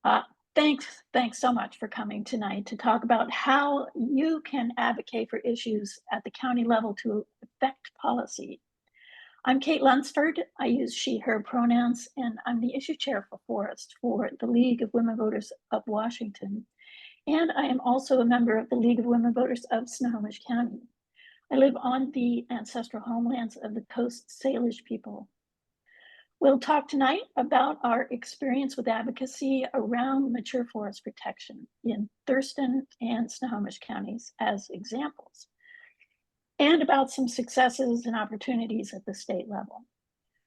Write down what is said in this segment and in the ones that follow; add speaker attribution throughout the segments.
Speaker 1: Uh, thanks so much for coming tonight to talk about how you can advocate for issues at the county level to affect policy. I'm Kate Lunceford. I use she, her pronouns, and I'm the issue chair for Forest for the League of Women Voters of Washington. And I am also a member of the League of Women Voters of Snohomish County. I live on the ancestral homelands of the Coast Salish people. We'll talk tonight about our experience with advocacy around mature forest protection in Thurston and Snohomish counties as examples, and about some successes and opportunities at the state level.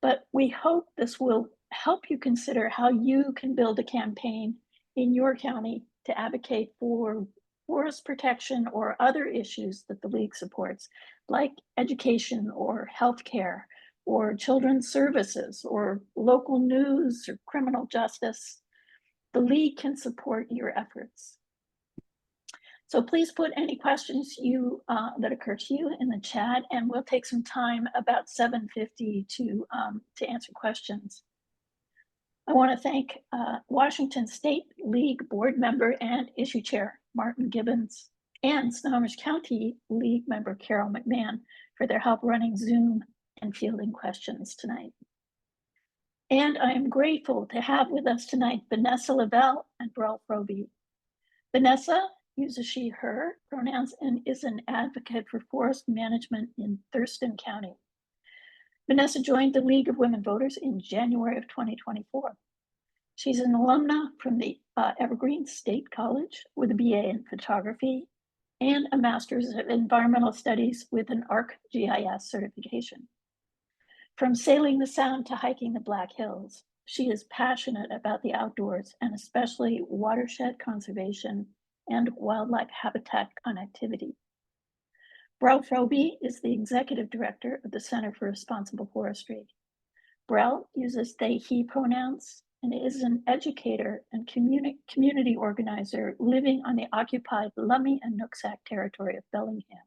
Speaker 1: But we hope this will help you consider how you can build a campaign in your county to advocate for forest protection or other issues that the League supports, like education or healthcare, or children's services, or local news, or criminal justice. The League can support your efforts. So please put any questions that occur to you in the chat, and we'll take some time about 7:50 to answer questions. I want to thank Washington State League board member and issue chair Martin Gibbons and Snohomish County League member Carol McMahon for their help running Zoom and fielding questions tonight. And I am grateful to have with us tonight Vanessa LaValle and Brel Froebe. Vanessa uses she, her pronouns and is an advocate for forest management in Thurston County. Vanessa joined the League of Women Voters in January of 2024. She's an alumna from the Evergreen State College with a BA in photography and a master's of environmental studies with an ArcGIS certification. From sailing the Sound to hiking the Black Hills, she is passionate about the outdoors and especially watershed conservation and wildlife habitat connectivity. Brel Froebe is the executive director of the Center for Responsible Forestry. Brel uses they, he pronouns and is an educator and community organizer living on the occupied Lummi and Nooksack territory of Bellingham.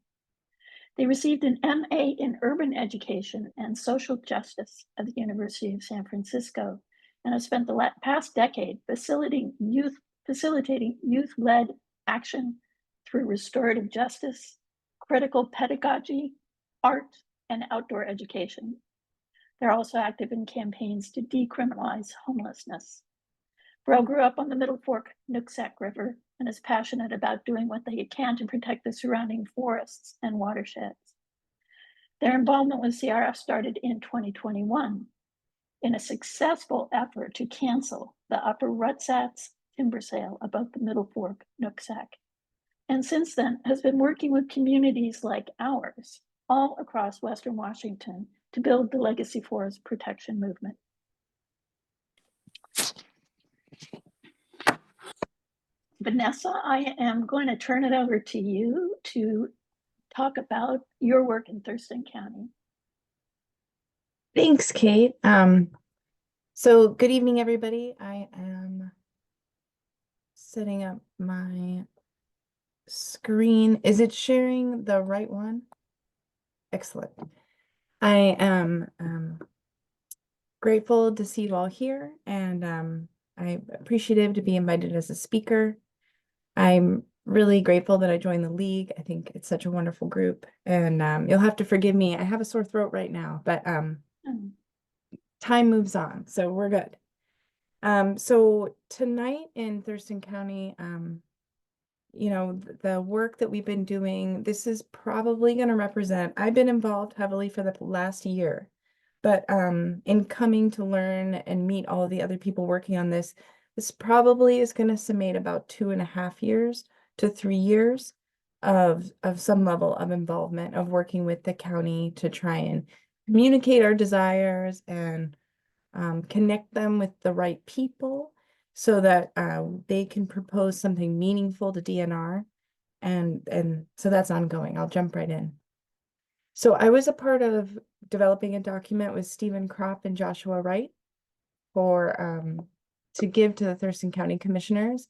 Speaker 1: They received an MA in Urban Education and Social Justice at the University of San Francisco and have spent the past decade facilitating youth-led action through restorative justice, critical pedagogy, art, and outdoor education. They're also active in campaigns to decriminalize homelessness. Brel grew up on the Middle Fork Nooksack River and is passionate about doing what they can to protect the surrounding forests and watersheds. Their involvement with CRF started in 2021 in a successful effort to cancel the Upper Rutsatz timber sale above the Middle Fork Nooksack. And since then has been working with communities like ours all across Western Washington to build the legacy forest protection movement. Vanessa, I am going to turn it over to you to talk about your work in Thurston County.
Speaker 2: Thanks, Kate. So good evening, everybody. I am setting up my screen. Is it sharing the right one? Excellent. I am grateful to see you all here, and I'm appreciative to be invited as a speaker. I'm really grateful that I joined the League. I think it's such a wonderful group, and you'll have to forgive me. I have a sore throat right now, but time moves on, so we're good. So tonight in Thurston County, you know, the work that we've been doing, this is probably going to represent, I've been involved heavily for the last year, but in coming to learn and meet all of the other people working on this, this probably is going to summate about 2.5 years to 3 years of some level of involvement of working with the county to try and communicate our desires and connect them with the right people so that they can propose something meaningful to DNR. And so that's ongoing. I'll jump right in. So I was a part of developing a document with Stephen Kropp and Joshua Wright for to give to the Thurston County Commissioners.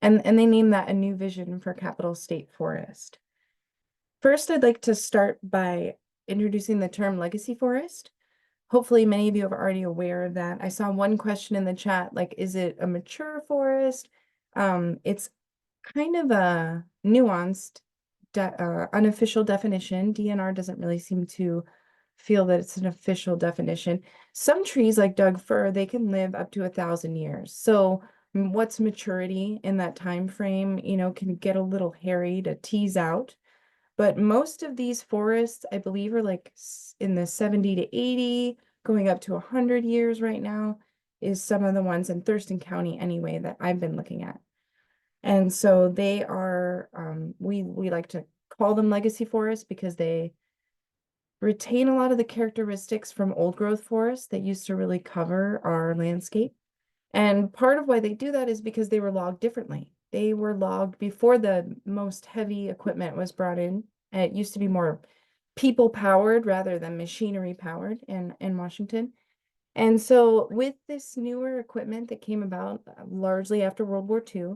Speaker 2: And they named that a new vision for Capital State Forest. First, I'd like to start by introducing the term legacy forest. hopefully many of you are already aware of that. I saw one question in the chat, like, is it a mature forest? It's kind of a nuanced, unofficial definition. DNR doesn't really seem to feel that it's an official definition. Some trees like Doug fir, they can live up to 1,000 years. So what's maturity in that time frame, you know, can get a little hairy to tease out. But most of these forests, I believe, are like in the 70 to 80, going up to 100 years right now, is some of the ones in Thurston County anyway that I've been looking at. And so they are, we like to call them legacy forests because they retain a lot of the characteristics from old growth forests that used to really cover our landscape. And part of why they do that is because they were logged differently. They were logged before the most heavy equipment was brought in. And it used to be more people powered rather than machinery powered in Washington. And so with this newer equipment that came about largely after World War II,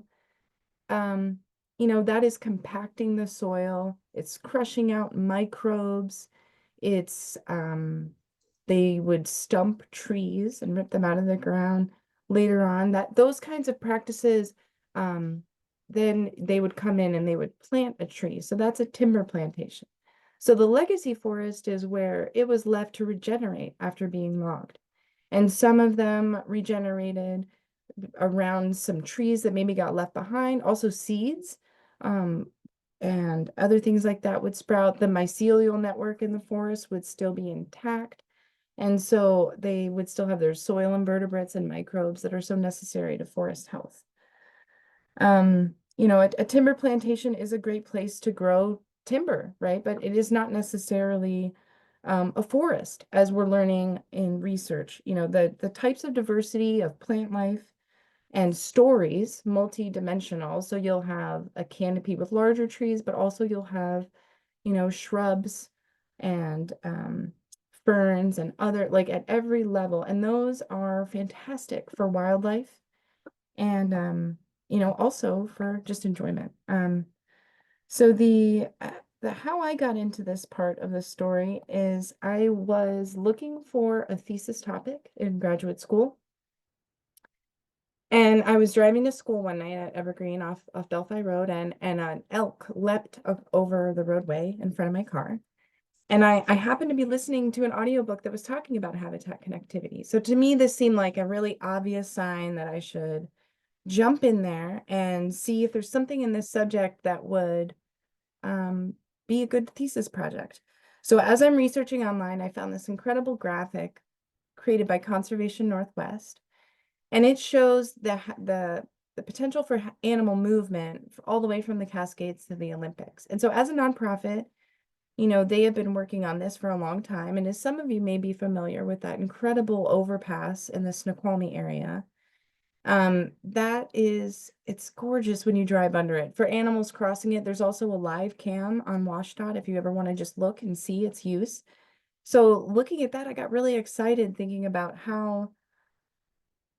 Speaker 2: you know, that is compacting the soil, it's crushing out microbes, it's they would stump trees and rip them out of the ground later on. That those kinds of practices, then they would come in and they would plant a tree. So that's a timber plantation. So the legacy forest is where it was left to regenerate after being logged. And some of them regenerated around some trees that maybe got left behind, also seeds, and other things like that would sprout. The mycelial network in the forest would still be intact. And so they would still have their soil invertebrates and microbes that are so necessary to forest health. You know, a timber plantation is a great place to grow timber, right? But it is not necessarily a forest, as we're learning in research. You know, the types of diversity of plant life and stories, multi-dimensional. So you'll have a canopy with larger trees, but also you'll have, you know, shrubs and ferns and other, like at every level. And those are fantastic for wildlife and, you know, also for just enjoyment. So the how I got into this part of the story is I was looking for a thesis topic in graduate school. And I was driving to school one night at Evergreen off Delphi Road, and an elk leapt up over the roadway in front of my car. And I happened to be listening to an audiobook that was talking about habitat connectivity. So to me, this seemed like a really obvious sign that I should jump in there and see if there's something in this subject that would be a good thesis project. So as I'm researching online, I found this incredible graphic created by Conservation Northwest. And it shows the potential for animal movement all the way from the Cascades to the Olympics. And so as a nonprofit, you know, they have been working on this for a long time. And as some of you may be familiar with that incredible overpass in the Snoqualmie area, it's gorgeous when you drive under it. For animals crossing it, there's also a live cam on WashDOT if you ever want to just look and see its use. So looking at that, I got really excited thinking about how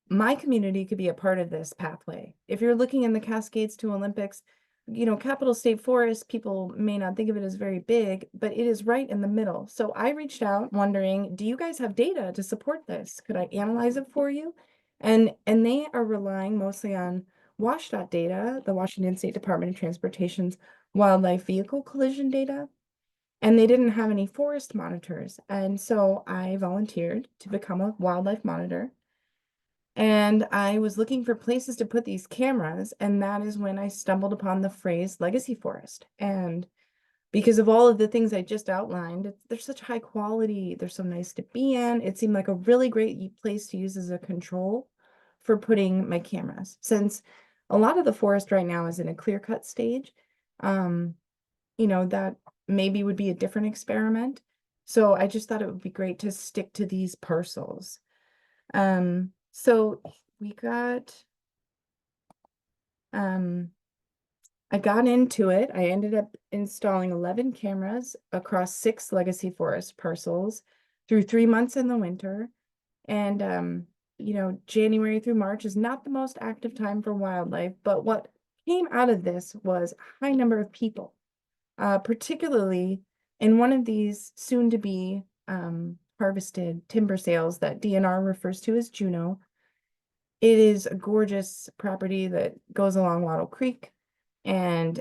Speaker 2: my community could be a part of this pathway. If you're looking in the Cascades to Olympics, you know, Capitol State Forest, people may not think of it as very big, but it is right in the middle. So I reached out wondering, do you guys have data to support this? Could I analyze it for you? And they are relying mostly on WashDOT data, the Washington State Department of Transportation's wildlife vehicle collision data. And they didn't have any forest monitors. And so I volunteered to become a wildlife monitor. And I was looking for places to put these cameras, and that is when I stumbled upon the phrase legacy forest. And because of all of the things I just outlined, they're such high quality, they're so nice to be in. It seemed like a really great place to use as a control for putting my cameras. Since a lot of the forest right now is in a clear-cut stage, you know, that maybe would be a different experiment. So I just thought it would be great to stick to these parcels. So we got, I got into it. I ended up installing 11 cameras across 6 legacy forest parcels through 3 months in the winter. And, you know, January through March is not the most active time for wildlife, but what came out of this was a high number of people, particularly in one of these soon to be harvested timber sales that DNR refers to as Juno. It is a gorgeous property that goes along Wattle Creek, and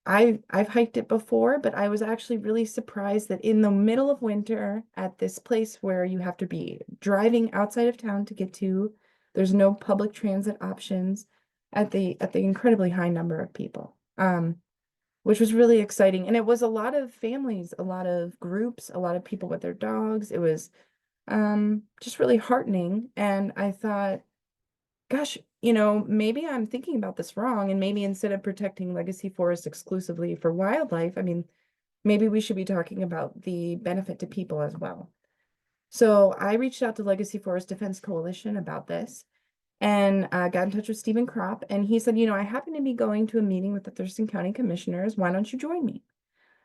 Speaker 2: I've hiked it before, but I was actually really surprised that in the middle of winter at this place where you have to be driving outside of town to get to, there's no public transit options at the incredibly high number of people. Which was really exciting. And it was a lot of families, a lot of groups, a lot of people with their dogs. It was just really heartening. And I thought, gosh, maybe I'm thinking about this wrong. And maybe instead of protecting legacy forests exclusively for wildlife, I mean, maybe we should be talking about the benefit to people as well. So I reached out to Legacy Forest Defense Coalition about this and got in touch with Stephen Kropp. And he said, I happen to be going to a meeting with the Thurston County Commissioners. Why don't you join me?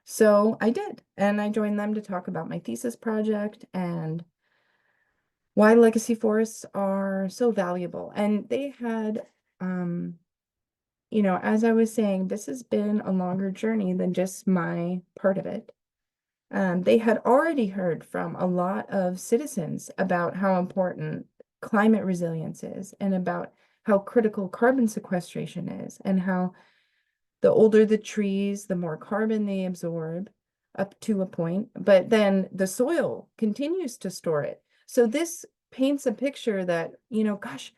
Speaker 2: So I did. And I joined them to talk about my thesis project and why legacy forests are so valuable. And they had, as I was saying, this has been a longer journey than just my part of it. They had already heard from a lot of citizens about how important climate resilience is and about how critical carbon sequestration is and how the older the trees, the more carbon they absorb up to a point, but then the soil continues to store it. So this paints a picture that, gosh,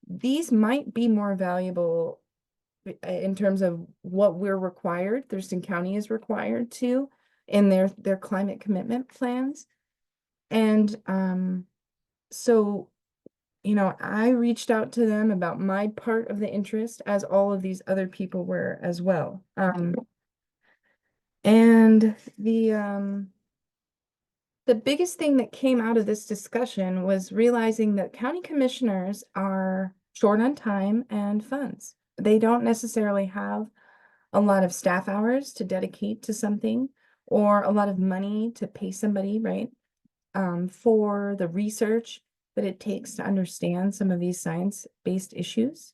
Speaker 2: these might be more valuable in terms of what we're required, Thurston County is required to in their climate commitment plans. And so, I reached out to them about my part of the interest, as all of these other people were as well. And the biggest thing that came out of this discussion was realizing that county commissioners are short on time and funds. They don't necessarily have a lot of staff hours to dedicate to something or a lot of money to pay somebody, right? For the research that it takes to understand some of these science-based issues.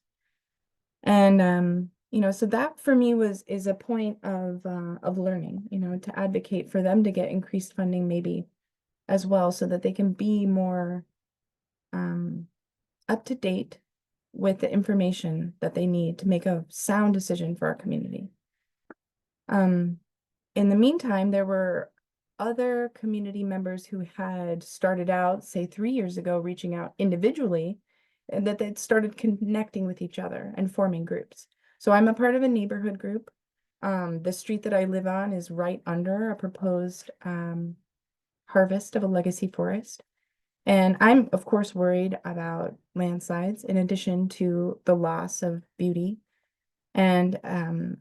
Speaker 2: And so that for me is a point of learning, to advocate for them to get increased funding maybe as well, so that they can be more up to date with the information that they need to make a sound decision for our community. In the meantime, there were other community members who had started out, say 3 years ago, reaching out individually, and that they'd started connecting with each other and forming groups. So I'm a part of a neighborhood group. The street that I live on is right under a proposed harvest of a legacy forest. And I'm, of course, worried about landslides in addition to the loss of beauty. And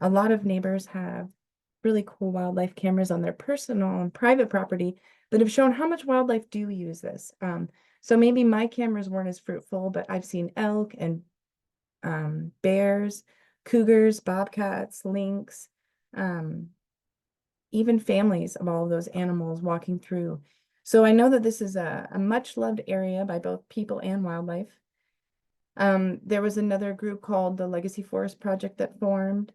Speaker 2: a lot of neighbors have really cool wildlife cameras on their personal and private property that have shown how much wildlife do use this. So maybe my cameras weren't as fruitful, but I've seen elk and bears, cougars, bobcats, lynx, even families of all of those animals walking through. So I know that this is a much loved area by both people and wildlife. There was another group called the Legacy Forest Project that formed.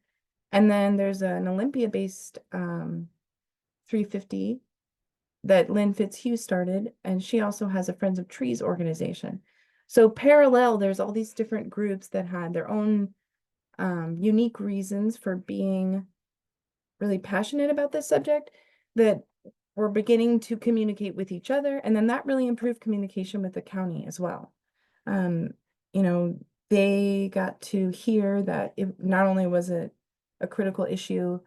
Speaker 2: And then there's an Olympia-based 350 that Lynn Fitzhugh started, and she also has a Friends of Trees organization. So parallel, there's all these different groups that had their own unique reasons for being really passionate about this subject that were beginning to communicate with each other. And then that really improved communication with the county as well. They got to hear that it not only was it a critical issue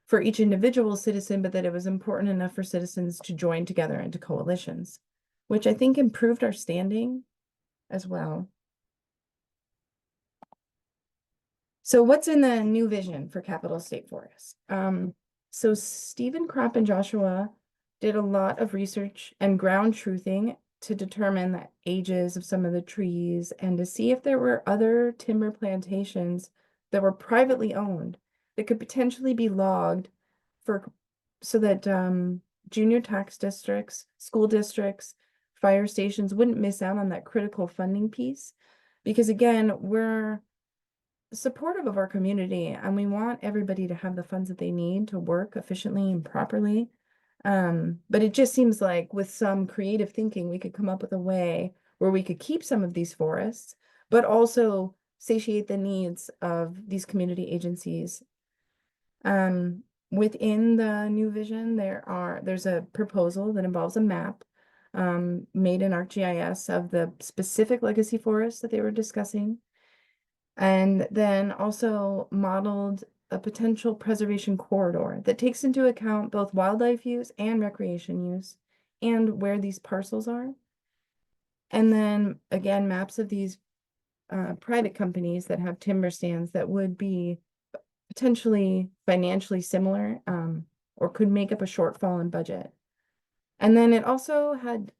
Speaker 2: for each individual citizen, but that it was important enough for citizens to join together into coalitions, which I think improved our standing as well. So what's in the new vision for Capital State Forest? So Stephen Kropp and Joshua did a lot of research and ground truthing to determine the ages of some of the trees and to see if there were other timber plantations that were privately owned that could potentially be logged so that junior tax districts, school districts, fire stations wouldn't miss out on that critical funding piece. Because again, we're supportive of our community and we want everybody to have the funds that they need to work efficiently and properly. But it just seems like with some creative thinking, we could come up with a way where we could keep some of these forests, but also satiate the needs of these community agencies. Um, Within the new vision, there's a proposal that involves a map made in ArcGIS of the specific legacy forests that they were discussing, and then also modeled a potential preservation corridor that takes into account both wildlife use and recreation use and where these parcels are. And then again, maps of these private companies that have timber stands that would be potentially financially similar, or could make up a shortfall in budget. And then it also had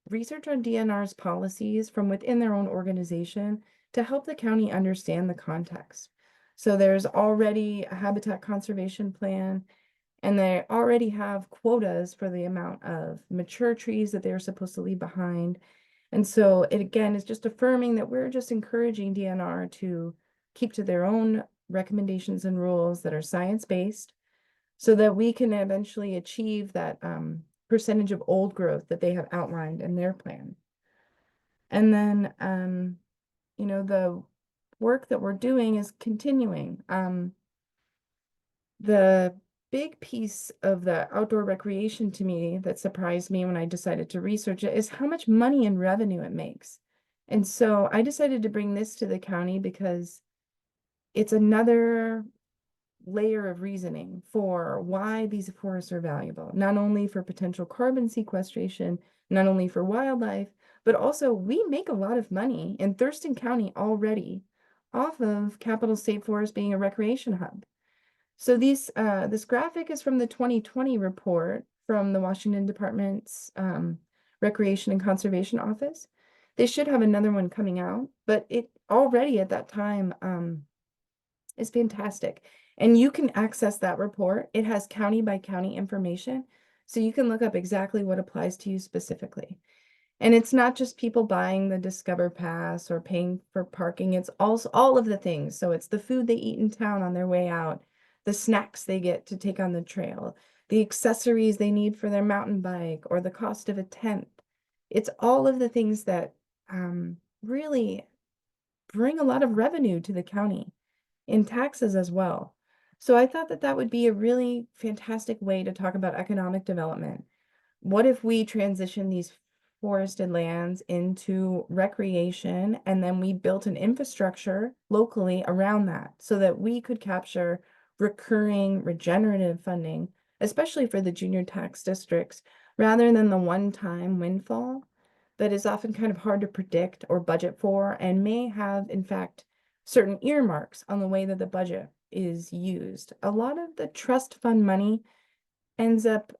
Speaker 2: research on DNR's policies from within their own organization to help the county understand the context. So there's already a habitat conservation plan, and they already have quotas for the amount of mature trees that they're supposed to leave behind. And so it again is just affirming that we're just encouraging DNR to keep to their own recommendations and rules that are science-based so that we can eventually achieve that percentage of old growth that they have outlined in their plan. And then, the work that we're doing is continuing. The big piece of the outdoor recreation to me that surprised me when I decided to research it is how much money and revenue it makes. And so I decided to bring this to the county because it's another layer of reasoning for why these forests are valuable, not only for potential carbon sequestration, not only for wildlife, but also we make a lot of money in Thurston County already off of Capital State Forest being a recreation hub. So this graphic is from the 2020 report from the Washington Department's Recreation and Conservation Office. They should have another one coming out, but it already at that time is fantastic. And you can access that report. It has county by county information, so you can look up exactly what applies to you specifically. And it's not just people buying the Discover Pass or paying for parking. It's also all of the things. So it's the food they eat in town on their way out, the snacks they get to take on the trail, the accessories they need for their mountain bike, or the cost of a tent. It's all of the things that really bring a lot of revenue to the county in taxes as well. So I thought that that would be a really fantastic way to talk about economic development. What if we transition these forested lands into recreation and then we built an infrastructure locally around that so that we could capture recurring regenerative funding, especially for the junior tax districts, rather than the one-time windfall that is often kind of hard to predict or budget for and may have, in fact, certain earmarks on the way that the budget is used. A lot of the trust fund money ends up,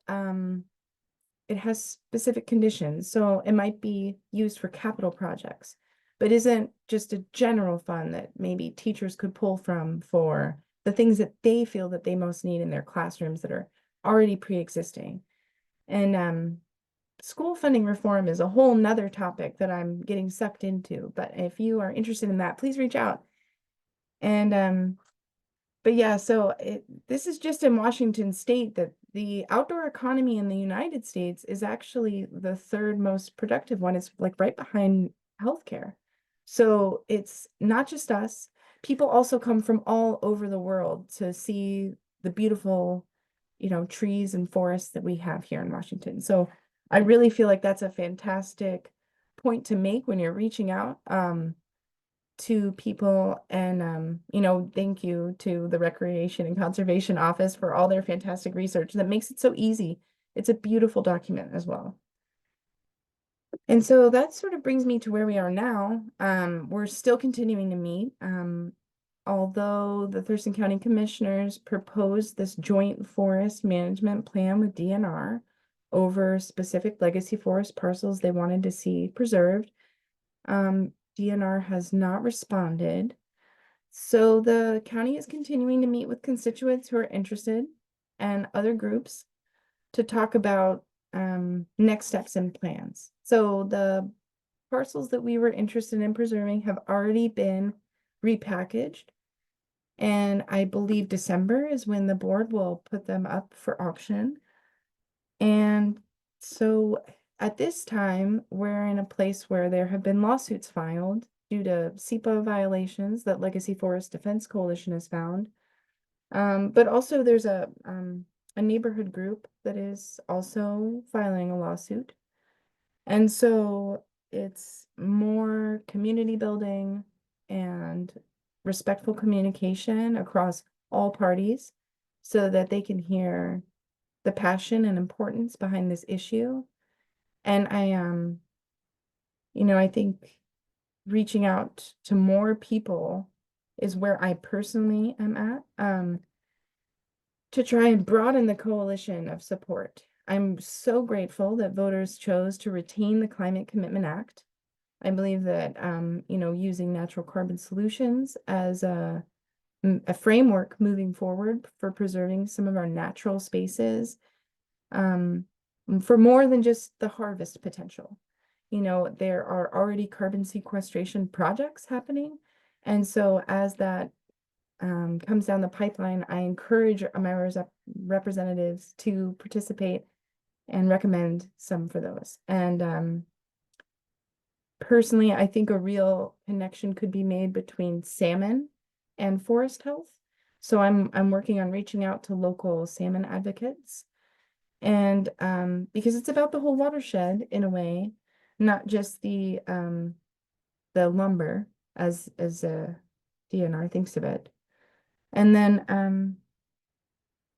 Speaker 2: it has specific conditions. So it might be used for capital projects, but isn't just a general fund that maybe teachers could pull from for the things that they feel that they most need in their classrooms that are already pre-existing. And school funding reform is a whole nother topic that I'm getting sucked into. But if you are interested in that, please reach out. And but yeah, so this is just in Washington State that the outdoor economy in the United States is actually the third most productive one. It's like right behind healthcare. So it's not just us. People also come from all over the world to see the beautiful, trees and forests that we have here in Washington. So I really feel like that's a fantastic point to make when you're reaching out. To people, and thank you to the Recreation and Conservation Office for all their fantastic research that makes it so easy. It's a beautiful document as well. And so that sort of brings me to where we are now. We're still continuing to meet. Although the Thurston County Commissioners proposed this joint forest management plan with DNR over specific legacy forest parcels they wanted to see preserved. DNR has not responded. So the county is continuing to meet with constituents who are interested and other groups to talk about next steps and plans. So the parcels that we were interested in preserving have already been repackaged. And I believe December is when the board will put them up for auction. And so at this time, we're in a place where there have been lawsuits filed due to SEPA violations that Legacy Forest Defense Coalition has found. But also there's a neighborhood group that is also filing a lawsuit. And so it's more community building and respectful communication across all parties so that they can hear the passion and importance behind this issue. And I think reaching out to more people is where I personally am at, to try and broaden the coalition of support. I'm so grateful that voters chose to retain the Climate Commitment Act. I believe that, using natural carbon solutions as a framework moving forward for preserving some of our natural spaces, for more than just the harvest potential. There are already carbon sequestration projects happening. And so as that comes down the pipeline, I encourage my representatives to participate and recommend some for those. And personally, I think a real connection could be made between salmon and forest health. So I'm working on reaching out to local salmon advocates. And because it's about the whole watershed in a way, not just the lumber as DNR thinks of it. And then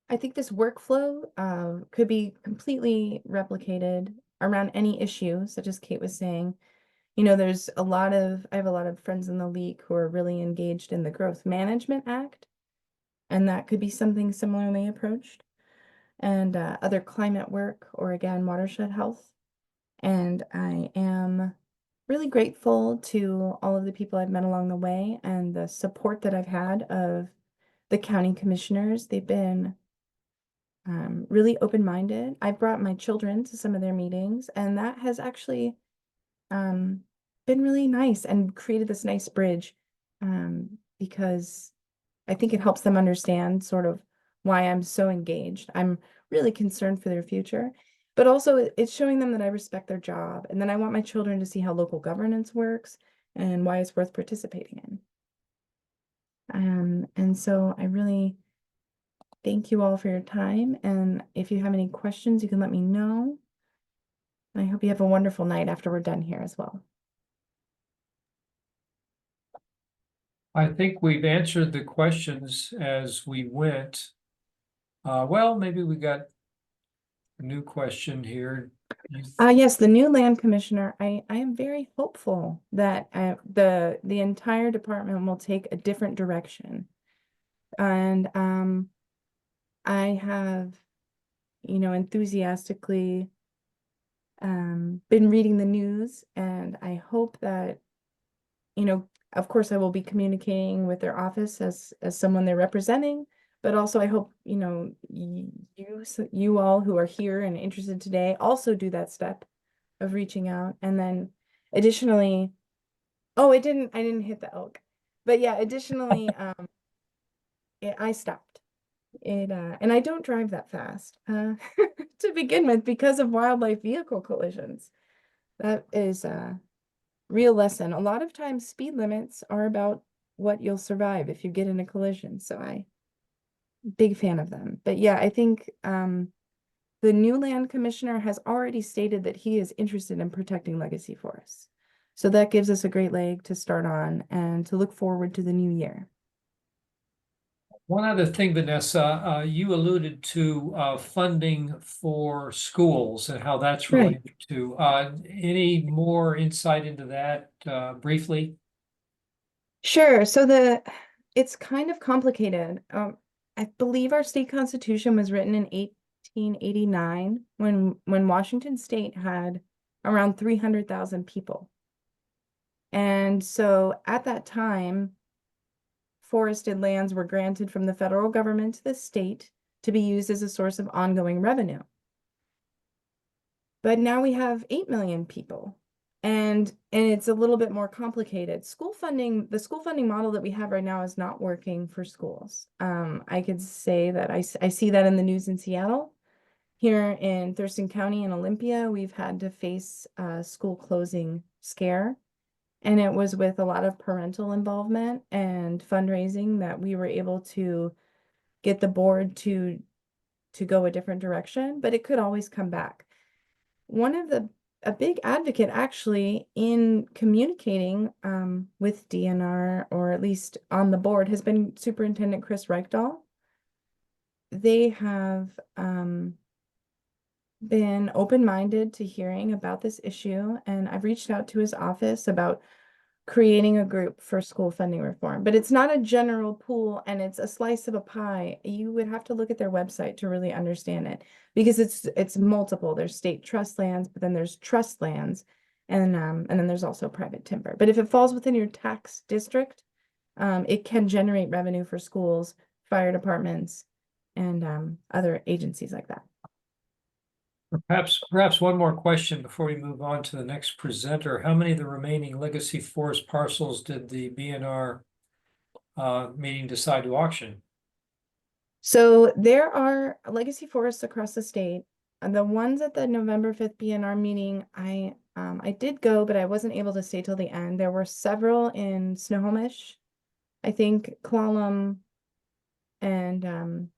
Speaker 2: I think this workflow could be completely replicated around any issue, such as Kate was saying. I have a lot of friends in the league who are really engaged in the Growth Management Act, and that could be something similarly approached. And other climate work, or again, watershed health. And I am really grateful to all of the people I've met along the way and the support that I've had of the county commissioners. They've been really open-minded. I brought my children to some of their meetings, and that has actually been really nice and created this nice bridge, because I think it helps them understand sort of why I'm so engaged. I'm really concerned for their future, but also it's showing them that I respect their job. And then I want my children to see how local governance works and why it's worth participating in. And so I really thank you all for your time. And if you have any questions, you can let me know. I hope you have a wonderful night after we're done here as well.
Speaker 3: I think we've answered the questions as we went. Well, maybe we got a new question here.
Speaker 2: Yes, the new land commissioner. I am very hopeful that the entire department will take a different direction. And I have, enthusiastically been reading the news, and I hope that, of course I will be communicating with their office as someone they're representing, but also I hope, you all who are here and interested today also do that step of reaching out. And then additionally, I didn't hit the elk, but yeah, additionally, I stopped it, and I don't drive that fast to begin with because of wildlife vehicle collisions. That is a real lesson. A lot of times speed limits are about what you'll survive if you get in a collision. So big fan of them. But yeah, I think the new land commissioner has already stated that he is interested in protecting legacy forests. So that gives us a great leg to start on and to look forward to the new year.
Speaker 3: One other thing, Vanessa, you alluded to funding for schools and how that's
Speaker 2: Right.
Speaker 3: related to. Any more insight into that briefly?
Speaker 2: Sure. So it's kind of complicated. I believe our state constitution was written in 1889 when Washington State had around 300,000 people. And so at that time, forested lands were granted from the federal government to the state to be used as a source of ongoing revenue. But now we have 8 million people, and it's a little bit more complicated. The school funding model that we have right now is not working for schools. I could say that I see that in the news in Seattle. Here in Thurston County and Olympia, we've had to face a school closing scare. And it was with a lot of parental involvement and fundraising that we were able to get the board to go a different direction, but it could always come back. A big advocate actually in communicating with DNR, or at least on the board, has been Superintendent Chris Reichdahl. They have been open-minded to hearing about this issue, and I've reached out to his office about creating a group for school funding reform, but it's not a general pool and it's a slice of a pie. You would have to look at their website to really understand it, because it's multiple. There's state trust lands, but then there's trust lands, and then there's also private timber. But if it falls within your tax district, it can generate revenue for schools, fire departments, and other agencies like that.
Speaker 3: Perhaps one more question before we move on to the next presenter. How many of the remaining legacy forest parcels did the BNR meeting decide to auction?
Speaker 2: So there are legacy forests across the state. And the ones at the November 5th BNR meeting, I did go, but I wasn't able to stay till the end. There were several in Snohomish, I think Clallam, and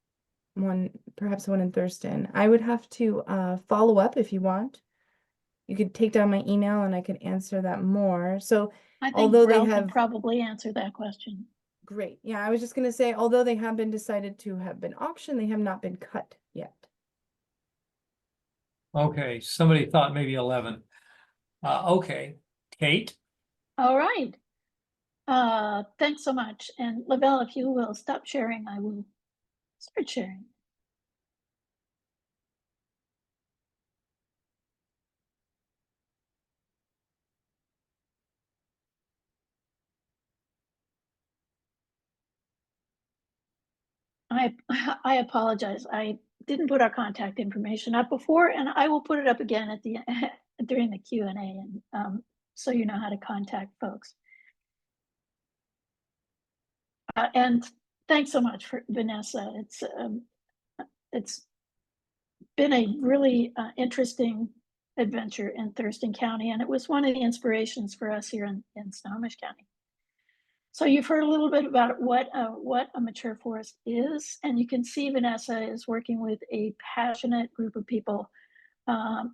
Speaker 2: perhaps one in Thurston. I would have to follow up if you want. You could take down my email and I could answer that more. So
Speaker 1: I think
Speaker 2: although they
Speaker 1: Brel can
Speaker 2: have
Speaker 1: probably answer that question.
Speaker 2: great. Yeah, I was just going to say, although they have been decided to have been auctioned, they have not been cut yet.
Speaker 3: Okay, somebody thought maybe 11. Okay, Kate?
Speaker 1: All right. Thanks so much. And LaValle, if you will stop sharing, I will start sharing. I apologize. I didn't put our contact information up before, and I will put it up again at the during the Q&A, and so you know how to contact folks. And thanks so much for Vanessa. It's been a really interesting adventure in Thurston County, and it was one of the inspirations for us here in Snohomish County. So you've heard a little bit about what a mature forest is, and you can see Vanessa is working with a passionate group of people and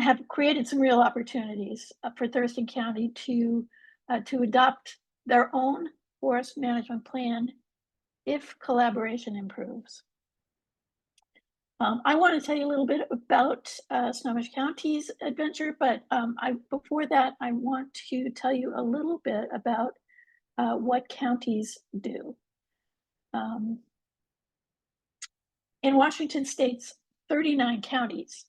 Speaker 1: have created some real opportunities for Thurston County to adopt their own forest management plan if collaboration improves. I want to tell you a little bit about Snohomish County's adventure, but before that, I want to tell you a little bit about what counties do. In Washington State's 39 counties,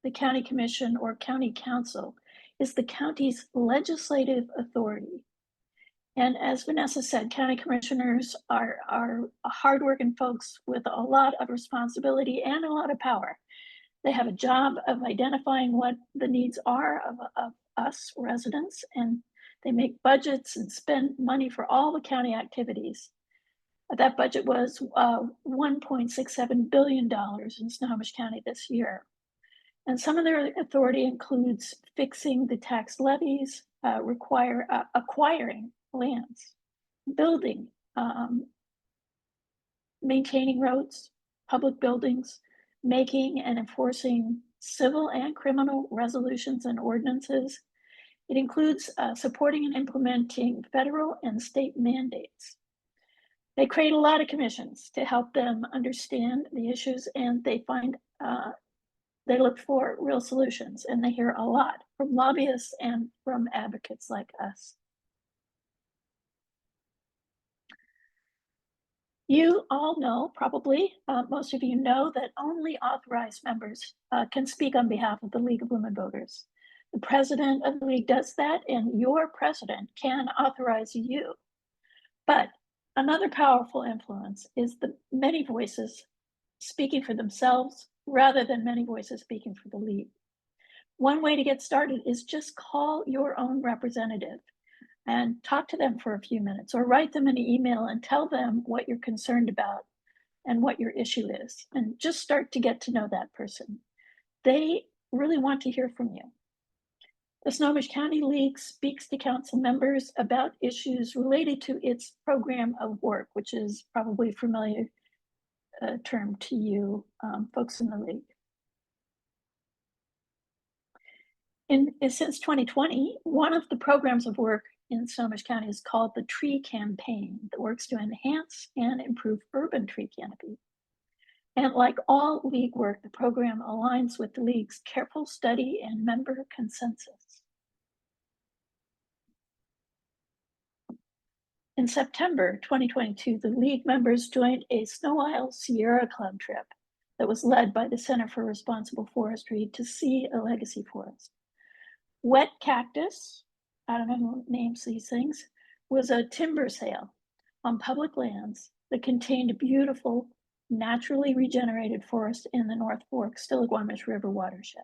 Speaker 1: the county commission or county council is the county's legislative authority. And as Vanessa said, county commissioners are hardworking folks with a lot of responsibility and a lot of power. They have a job of identifying what the needs are of us residents, and they make budgets and spend money for all the county activities. That budget was $1.67 billion in Snohomish County this year. And some of their authority includes fixing the tax levies, acquiring lands, building, maintaining roads, public buildings, making and enforcing civil and criminal resolutions and ordinances. It includes supporting and implementing federal and state mandates. They create a lot of commissions to help them understand the issues, and they look for real solutions, and they hear a lot from lobbyists and from advocates like us. You all know, probably, most of you know that only authorized members can speak on behalf of the League of Women Voters. The president of the league does that, and your president can authorize you. But another powerful influence is the many voices speaking for themselves rather than many voices speaking for the league. One way to get started is just call your own representative and talk to them for a few minutes, or write them an email and tell them what you're concerned about and what your issue is, and just start to get to know that person. They really want to hear from you. The Snohomish County League speaks to council members about issues related to its program of work, which is probably a familiar term to you folks in the league. Since 2020, one of the programs of work in Snohomish County is called the Tree Campaign, that works to enhance and improve urban tree canopy. And like all league work, the program aligns with the league's careful study and member consensus. In September 2022, the league members joined a Snow Isle Sierra Club trip that was led by the Center for Responsible Forestry to see a legacy forest. Wet Cactus, I don't know who names these things, was a timber sale on public lands that contained a beautiful, naturally regenerated forest in the North Fork Stillaguamish River watershed.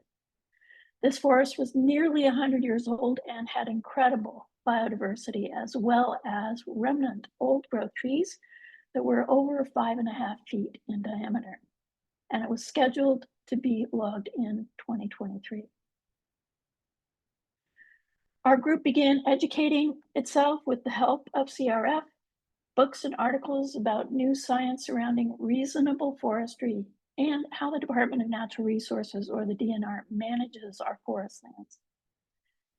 Speaker 1: This forest was nearly 100 years old and had incredible biodiversity, as well as remnant old growth trees that were over 5.5 feet in diameter. And it was scheduled to be logged in 2023. Our group began educating itself with the help of CRF, books and articles about new science surrounding reasonable forestry and how the Department of Natural Resources, or the DNR, manages our forest lands.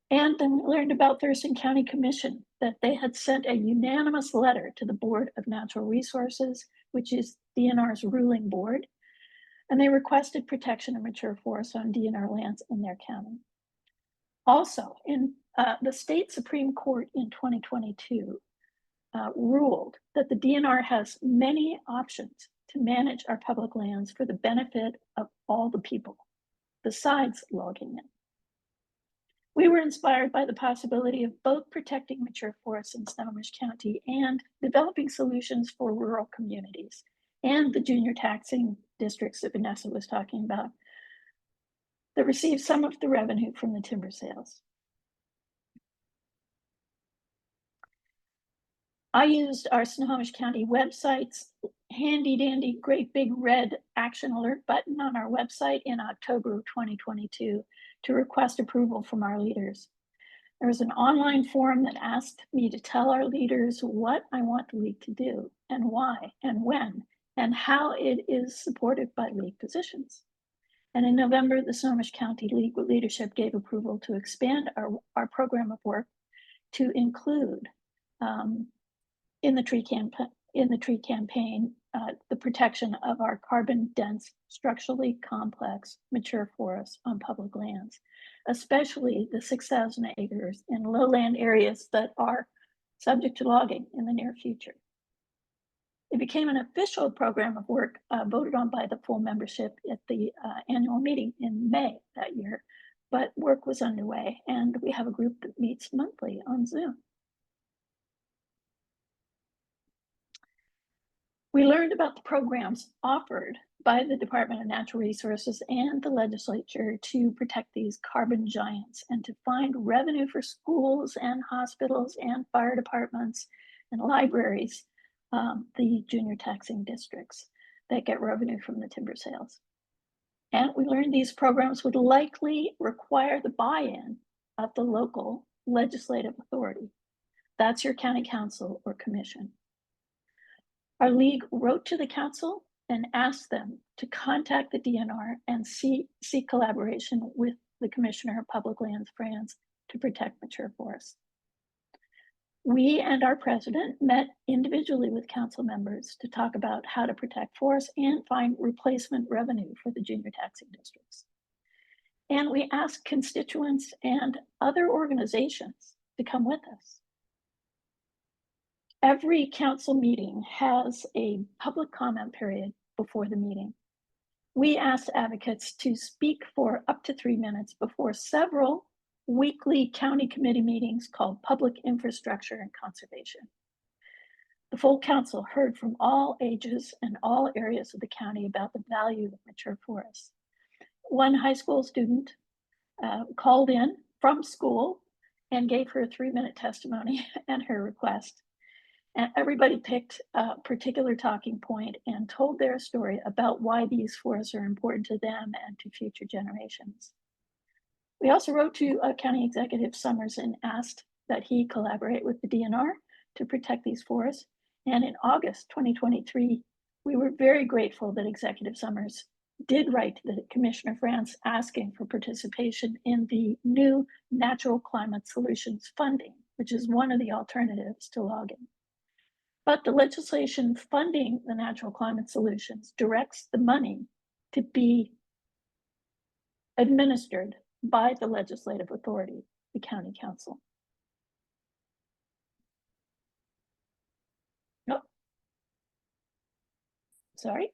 Speaker 1: And then we learned about Thurston County Commission, that they had sent a unanimous letter to the Board of Natural Resources, which is DNR's ruling board, and they requested protection of mature forests on DNR lands in their county. Also, in the state Supreme Court in 2022 ruled that the DNR has many options to manage our public lands for the benefit of all the people, besides logging it. We were inspired by the possibility of both protecting mature forests in Snohomish County and developing solutions for rural communities and the junior taxing districts that Vanessa was talking about that receive some of the revenue from the timber sales. I used our Snohomish County website's handy dandy great big red action alert button on our website in October of 2022 to request approval from our leaders. There was an online forum that asked me to tell our leaders what I want the league to do and why and when and how it is supported by league positions. And in November, the Snohomish County League leadership gave approval to expand our program of work to include in the tree campaign, the protection of our carbon-dense, structurally complex, mature forests on public lands, especially the 6,000 acres in lowland areas that are subject to logging in the near future. It became an official program of work voted on by the full membership at the annual meeting in May that year, but work was underway, and we have a group that meets monthly on Zoom. We learned about the programs offered by the Department of Natural Resources and the legislature to protect these carbon giants and to find revenue for schools and hospitals and fire departments and libraries, the junior taxing districts that get revenue from the timber sales. And we learned these programs would likely require the buy-in of the local legislative authority. That's your county council or commission. Our league wrote to the council and asked them to contact the DNR and seek collaboration with the Commissioner of Public Lands, France, to protect mature forests. We and our president met individually with council members to talk about how to protect forests and find replacement revenue for the junior taxing districts. And we asked constituents and other organizations to come with us. Every council meeting has a public comment period before the meeting. We asked advocates to speak for up to 3 minutes before several weekly county committee meetings called Public Infrastructure and Conservation. The full council heard from all ages and all areas of the county about the value of mature forests. One high school student called in from school and gave her a 3-minute testimony and her request. And everybody picked a particular talking point and told their story about why these forests are important to them and to future generations. We also wrote to County Executive Summers and asked that he collaborate with the DNR to protect these forests. And in August 2023, we were very grateful that Executive Summers did write to the Commissioner France asking for participation in the new Natural Climate Solutions funding, which is one of the alternatives to logging. But the legislation funding the natural climate solutions directs the money to be administered by the legislative authority, the county council. No, sorry.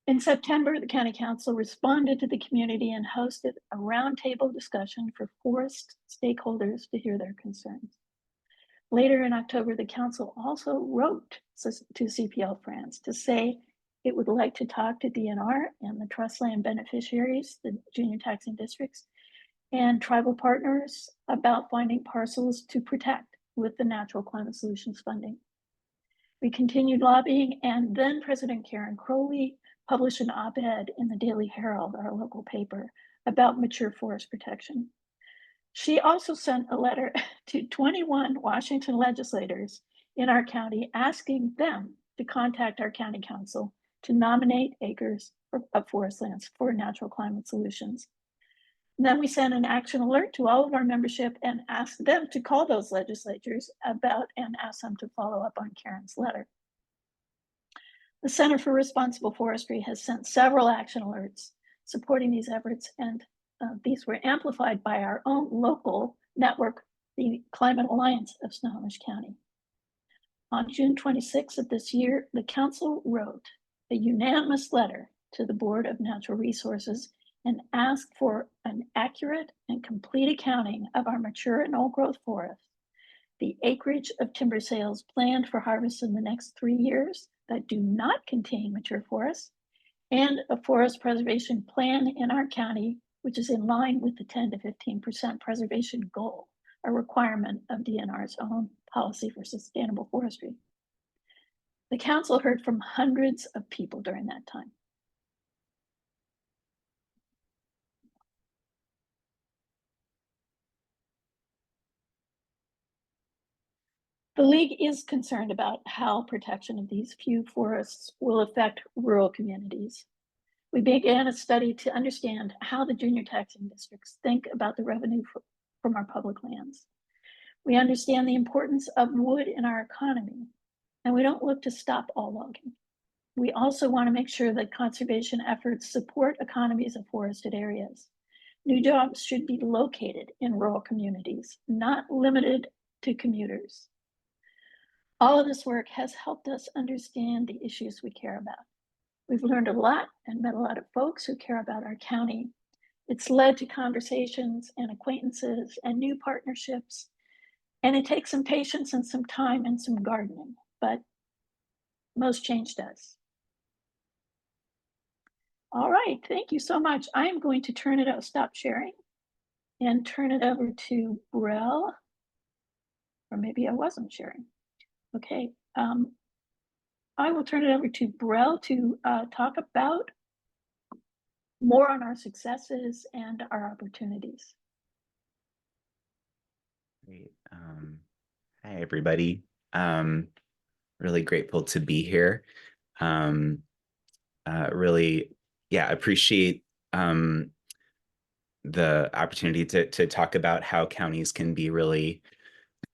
Speaker 1: In September, the County Council responded to the community and hosted a roundtable discussion for forest stakeholders to hear their concerns. Later in October, the Council also wrote to CPL France to say it would like to talk to DNR and the trust land beneficiaries, the junior taxing districts, and tribal partners about finding parcels to protect with the Natural Climate Solutions funding. We continued lobbying, and then President Karen Crowley published an op-ed in the Daily Herald, our local paper, about mature forest protection. She also sent a letter to 21 Washington legislators in our county asking them to contact our county council to nominate acres of forest lands for natural climate solutions. And then we sent an action alert to all of our membership and asked them to call those legislatures about and ask them to follow up on Karen's letter. The Center for Responsible Forestry has sent several action alerts supporting these efforts, and these were amplified by our own local network, the Climate Alliance of Snohomish County. On June 26th of this year, the council wrote a unanimous letter to the Board of Natural Resources and asked for an accurate and complete accounting of our mature and old growth forests, the acreage of timber sales planned for harvest in the next 3 years that do not contain mature forests, and a forest preservation plan in our county, which is in line with the 10 to 15% preservation goal, a requirement of DNR's own policy for sustainable forestry. The council heard from hundreds of people during that time. The League is concerned about how protection of these few forests will affect rural communities. We began a study to understand how the junior taxing districts think about the revenue from our public lands. We understand the importance of wood in our economy, and we don't look to stop all logging. We also want to make sure that conservation efforts support economies of forested areas. New jobs should be located in rural communities, not limited to commuters. All of this work has helped us understand the issues we care about. We've learned a lot and met a lot of folks who care about our county. It's led to conversations and acquaintances and new partnerships. And it takes some patience and some time and some gardening, but most change does. All right, thank you so much. I am going to turn it out, stop sharing, and turn it over to Brel, or maybe I wasn't sharing. Okay, I will turn it over to Brel to talk about more on our successes and our opportunities.
Speaker 4: Great. Hi, everybody. Really grateful to be here. Really, appreciate the opportunity to talk about how counties can be really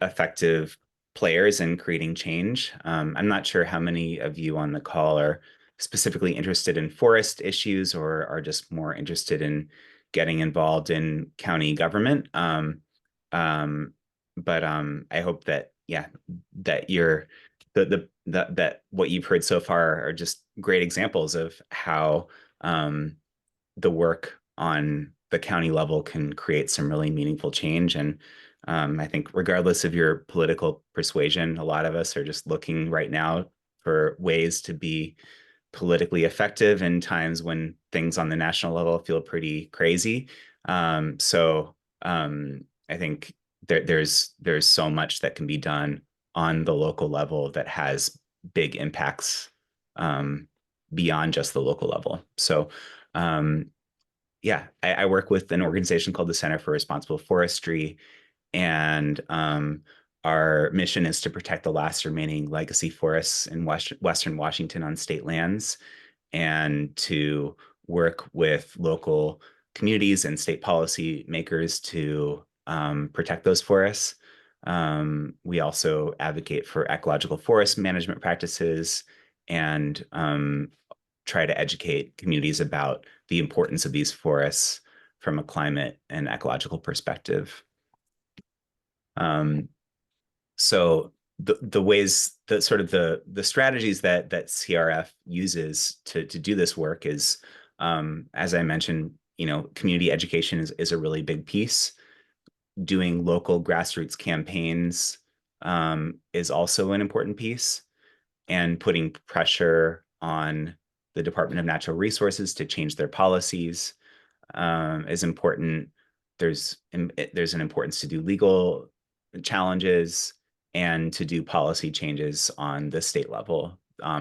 Speaker 4: effective players in creating change. I'm not sure how many of you on the call are specifically interested in forest issues or are just more interested in getting involved in county government. But I hope that that what you've heard so far are just great examples of how the work on the county level can create some really meaningful change. And I think regardless of your political persuasion, a lot of us are just looking right now for ways to be politically effective in times when things on the national level feel pretty crazy. I think there's so much that can be done on the local level that has big impacts beyond just the local level. So yeah, I work with an organization called the Center for Responsible Forestry, and our mission is to protect the last remaining legacy forests in Western Washington on state lands, and to work with local communities and state policy makers to protect those forests. We also advocate for ecological forest management practices and try to educate communities about the importance of these forests from a climate and ecological perspective. So the ways that sort of the strategies that CRF uses to do this work is, as I mentioned, community education is a really big piece. Doing local grassroots campaigns is also an important piece, and putting pressure on the Department of Natural Resources to change their policies is important. There's an importance to do legal challenges and to do policy changes on the state level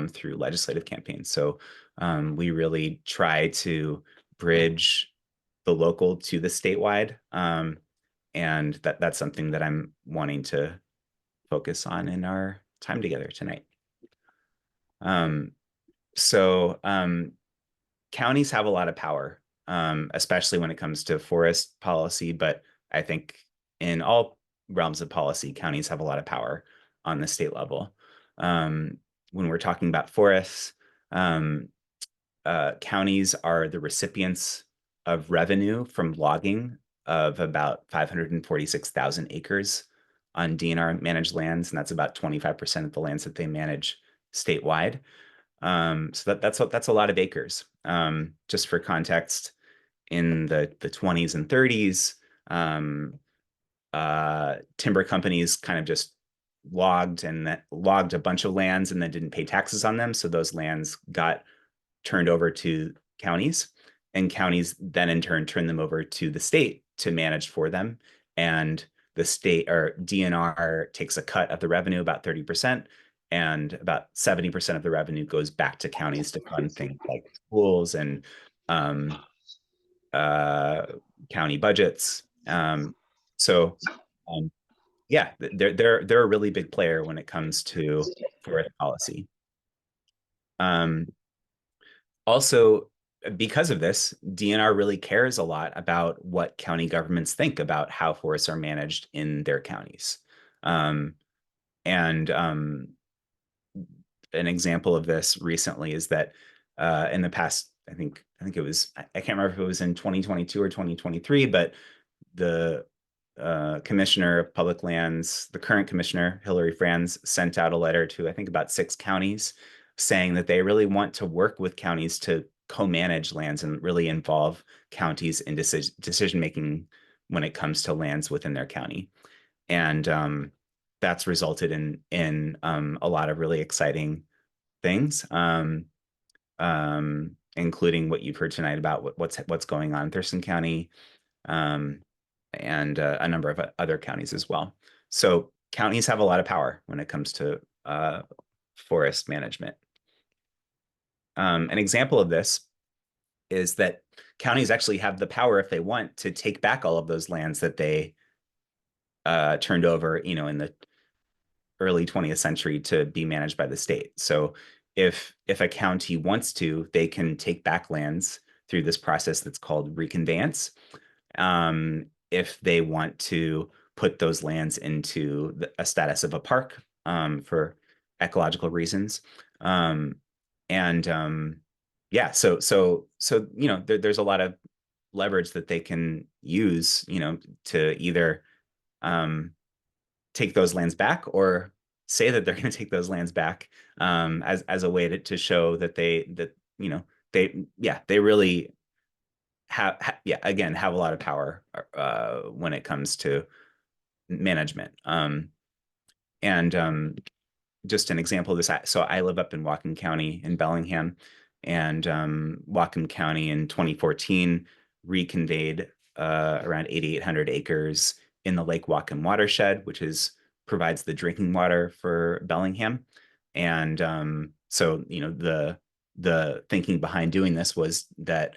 Speaker 4: through legislative campaigns. So we really try to bridge the local to the statewide, and that's something that I'm wanting to focus on in our time together tonight. Counties have a lot of power, especially when it comes to forest policy, but I think in all realms of policy, counties have a lot of power on the state level. When we're talking about forests, counties are the recipients of revenue from logging of about 546,000 acres on DNR managed lands, and that's about 25% of the lands that they manage statewide. So that's a lot of acres. Just for context, in the 20s and 30s, timber companies kind of just logged a bunch of lands and then didn't pay taxes on them. So those lands got turned over to counties, and counties then in turn turned them over to the state to manage for them. And the state, or DNR, takes a cut of the revenue, about 30%, and about 70% of the revenue goes back to counties to fund things like schools and county budgets. Yeah, they're a really big player when it comes to forest policy. Also, because of this, DNR really cares a lot about what county governments think about how forests are managed in their counties. An example of this recently is that in the past, I think it was, I can't remember if it was in 2022 or 2023, but the commissioner of public lands, the current commissioner, Hillary Franz, sent out a letter to, I think, about 6 counties saying that they really want to work with counties to co-manage lands and really involve counties in decision-making when it comes to lands within their county. And that's resulted in a lot of really exciting things, including what you've heard tonight about what's going on in Thurston County, and a number of other counties as well. So counties have a lot of power when it comes to forest management. An example of this is that counties actually have the power, if they want, to take back all of those lands that they turned over, in the early 20th century to be managed by the state. So if a county wants to, they can take back lands through this process that's called reconveyance. If they want to put those lands into a status of a park for ecological reasons. Yeah, so there's a lot of leverage that they can use, to either take those lands back or say that they're going to take those lands back as a way to show that they really have a lot of power when it comes to management. And just an example of this, so I live up in Whatcom County in Bellingham, and Whatcom County in 2014 reconveyed around 8,800 acres in the Lake Whatcom watershed, which provides the drinking water for Bellingham. And so, the thinking behind doing this was that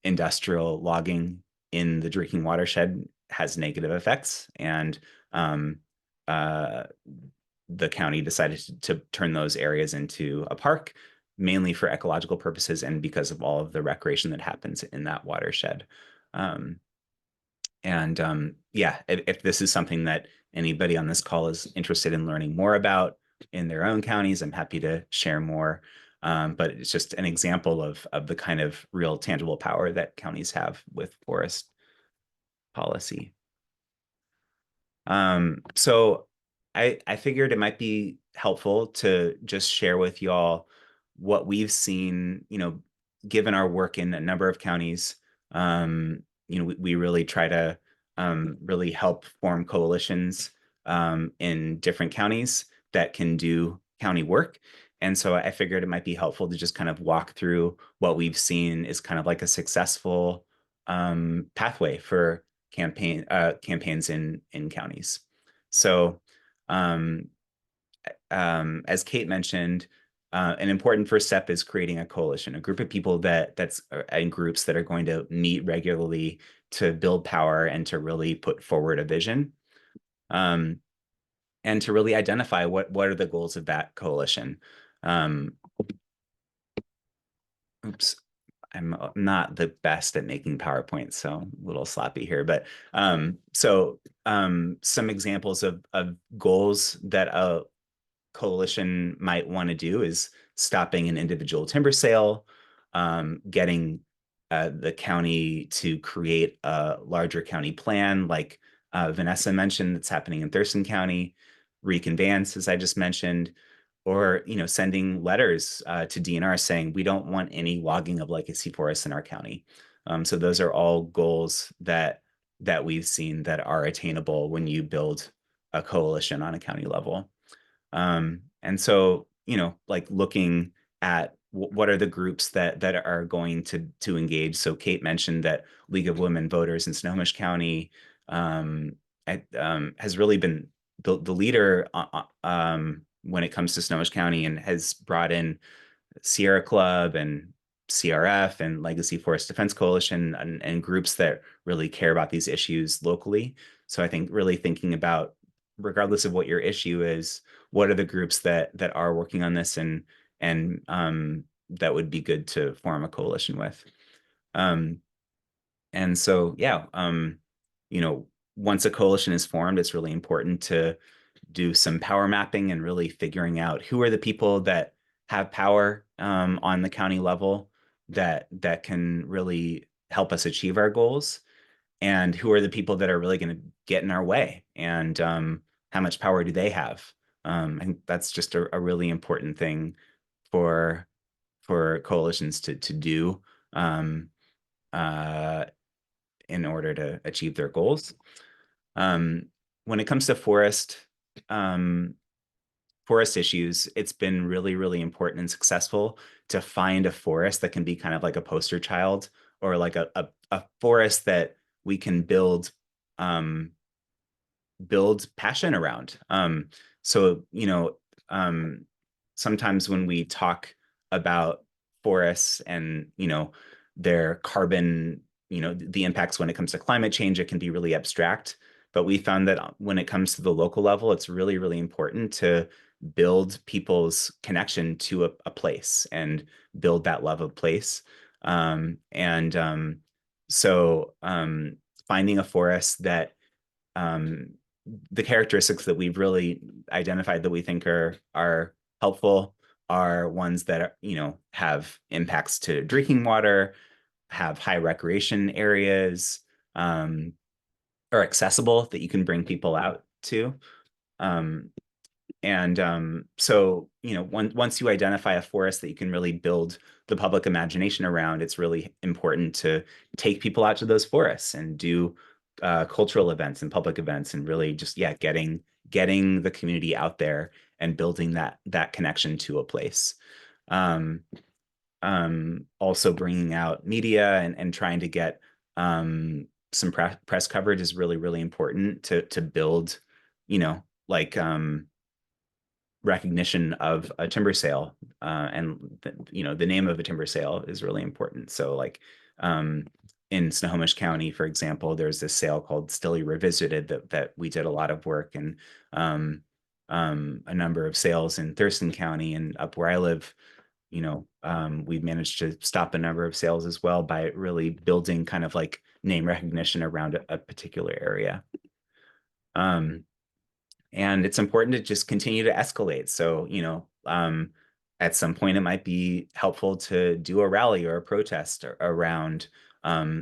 Speaker 4: industrial logging in the drinking watershed has negative effects, and the county decided to turn those areas into a park, mainly for ecological purposes and because of all of the recreation that happens in that watershed. If this is something that anybody on this call is interested in learning more about in their own counties, I'm happy to share more. But it's just an example of the kind of real tangible power that counties have with forest policy. So I figured it might be helpful to just share with y'all what we've seen, given our work in a number of counties. We really try to really help form coalitions in different counties that can do county work. And so I figured it might be helpful to just kind of walk through what we've seen is kind of like a successful pathway for campaigns in counties. So as Kate mentioned, an important first step is creating a coalition, a group of people that's in groups that are going to meet regularly to build power and to really put forward a vision, and to really identify what are the goals of that coalition. Oops. I'm not the best at making PowerPoints, so a little sloppy here. But some examples of goals that a coalition might want to do is stopping an individual timber sale, getting the county to create a larger county plan, like Vanessa mentioned, that's happening in Thurston County, reconveyance, as I just mentioned, or sending letters to DNR saying we don't want any logging of legacy forests in our county. So those are all goals that we've seen that are attainable when you build a coalition on a county level. And so like looking at what are the groups that are going to engage. So Kate mentioned that League of Women Voters in Snohomish County has really been the leader when it comes to Snohomish County, and has brought in Sierra Club and CRF and Legacy Forest Defense Coalition and groups that really care about these issues locally. So I think really thinking about, regardless of what your issue is, what are the groups that are working on this and that would be good to form a coalition with. And so, once a coalition is formed, it's really important to do some power mapping and really figuring out who are the people that have power on the county level that can really help us achieve our goals, and who are the people that are really going to get in our way, and how much power do they have. I think that's just a really important thing for coalitions to do in order to achieve their goals. When it comes to forest issues, it's been really, really important and successful to find a forest that can be kind of like a poster child, or like a forest that we can build passion around. Sometimes when we talk about forests and their carbon, the impacts when it comes to climate change, it can be really abstract. But we found that when it comes to the local level, it's really, really important to build people's connection to a place and build that love of place. So finding a forest that the characteristics that we've really identified that we think are helpful are ones that are, have impacts to drinking water, have high recreation areas, are accessible, that you can bring people out to. So, once you identify a forest that you can really build the public imagination around, it's really important to take people out to those forests and do cultural events and public events, and really just, getting the community out there and building that connection to a place. Also bringing out media and trying to get some press coverage is really, really important to build, like recognition of a timber sale, and the name of a timber sale is really important. So like in Snohomish County, for example, there's this sale called Stilley Revisited that we did a lot of work, and a number of sales in Thurston County, and up where I live, we've managed to stop a number of sales as well by really building kind of like name recognition around a particular area. And it's important to just continue to escalate. So, at some point it might be helpful to do a rally or a protest around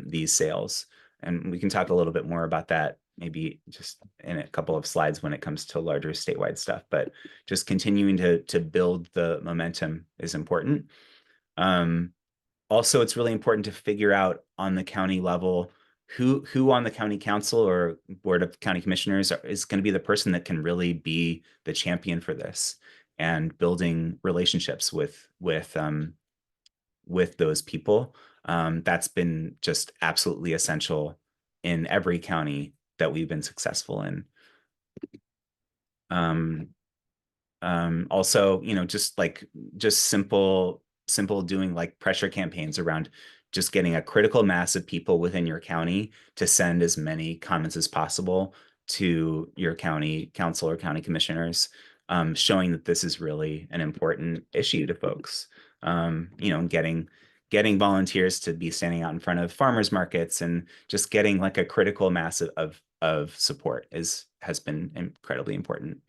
Speaker 4: these sales. And we can talk a little bit more about that maybe just in a couple of slides when it comes to larger statewide stuff, but just continuing to build the momentum is important. Also, it's really important to figure out on the county level who on the county council or board of county commissioners is going to be the person that can really be the champion for this, and building relationships with those people. That's been just absolutely essential in every county that we've been successful in. Also, just simple doing like pressure campaigns around just getting a critical mass of people within your county to send as many comments as possible to your county council or county commissioners, showing that this is really an important issue to folks. Getting volunteers to be standing out in front of farmers markets, and just getting like a critical mass of support has been incredibly important.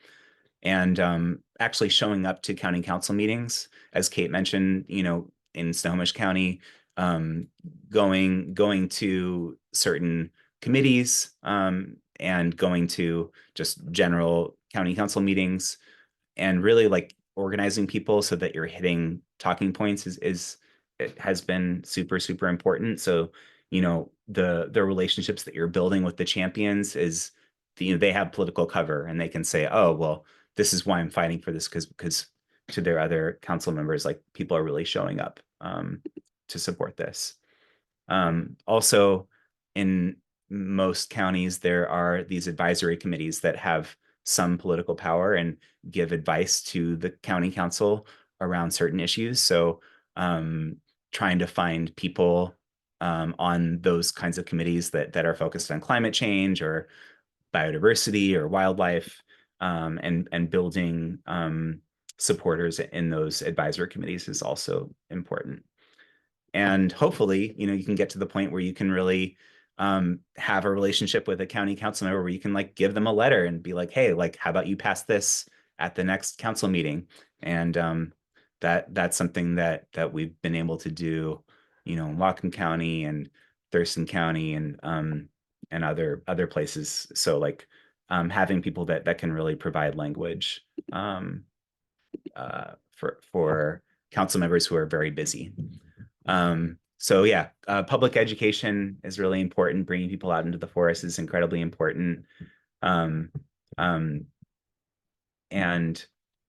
Speaker 4: And actually showing up to county council meetings, as Kate mentioned, in Snohomish County, going to certain committees, and going to just general county council meetings, and really like organizing people so that you're hitting talking points it has been super, super important. So, the relationships that you're building with the champions is, they have political cover, and they can say, oh, well, this is why I'm fighting for this, because to their other council members, like, people are really showing up to support this. Also, in most counties, there are these advisory committees that have some political power and give advice to the county council around certain issues. So trying to find people on those kinds of committees that are focused on climate change or biodiversity or wildlife, and building supporters in those advisory committees is also important. And hopefully, you can get to the point where you can really have a relationship with a county council member where you can like give them a letter and be like, hey, like, how about you pass this at the next council meeting? And that's something that we've been able to do, in Whatcom County and Thurston County and other places. So like having people that can really provide language for council members who are very busy. So yeah, public education is really important. Bringing people out into the forest is incredibly important. And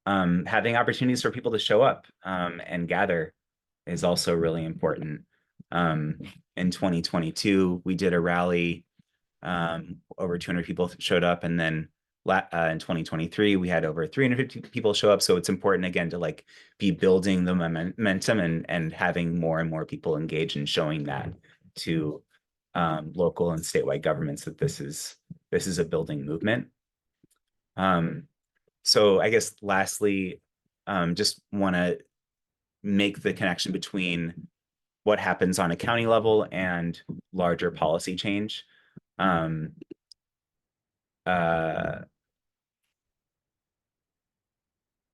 Speaker 4: having opportunities for people to show up and gather is also really important. In 2022, we did a rally. Over 200 people showed up, and then in 2023, we had over 350 people show up. So it's important, again, to like be building the momentum and having more and more people engage and showing that to local and statewide governments that this is a building movement. So I guess lastly, just want to make the connection between what happens on a county level and larger policy change. The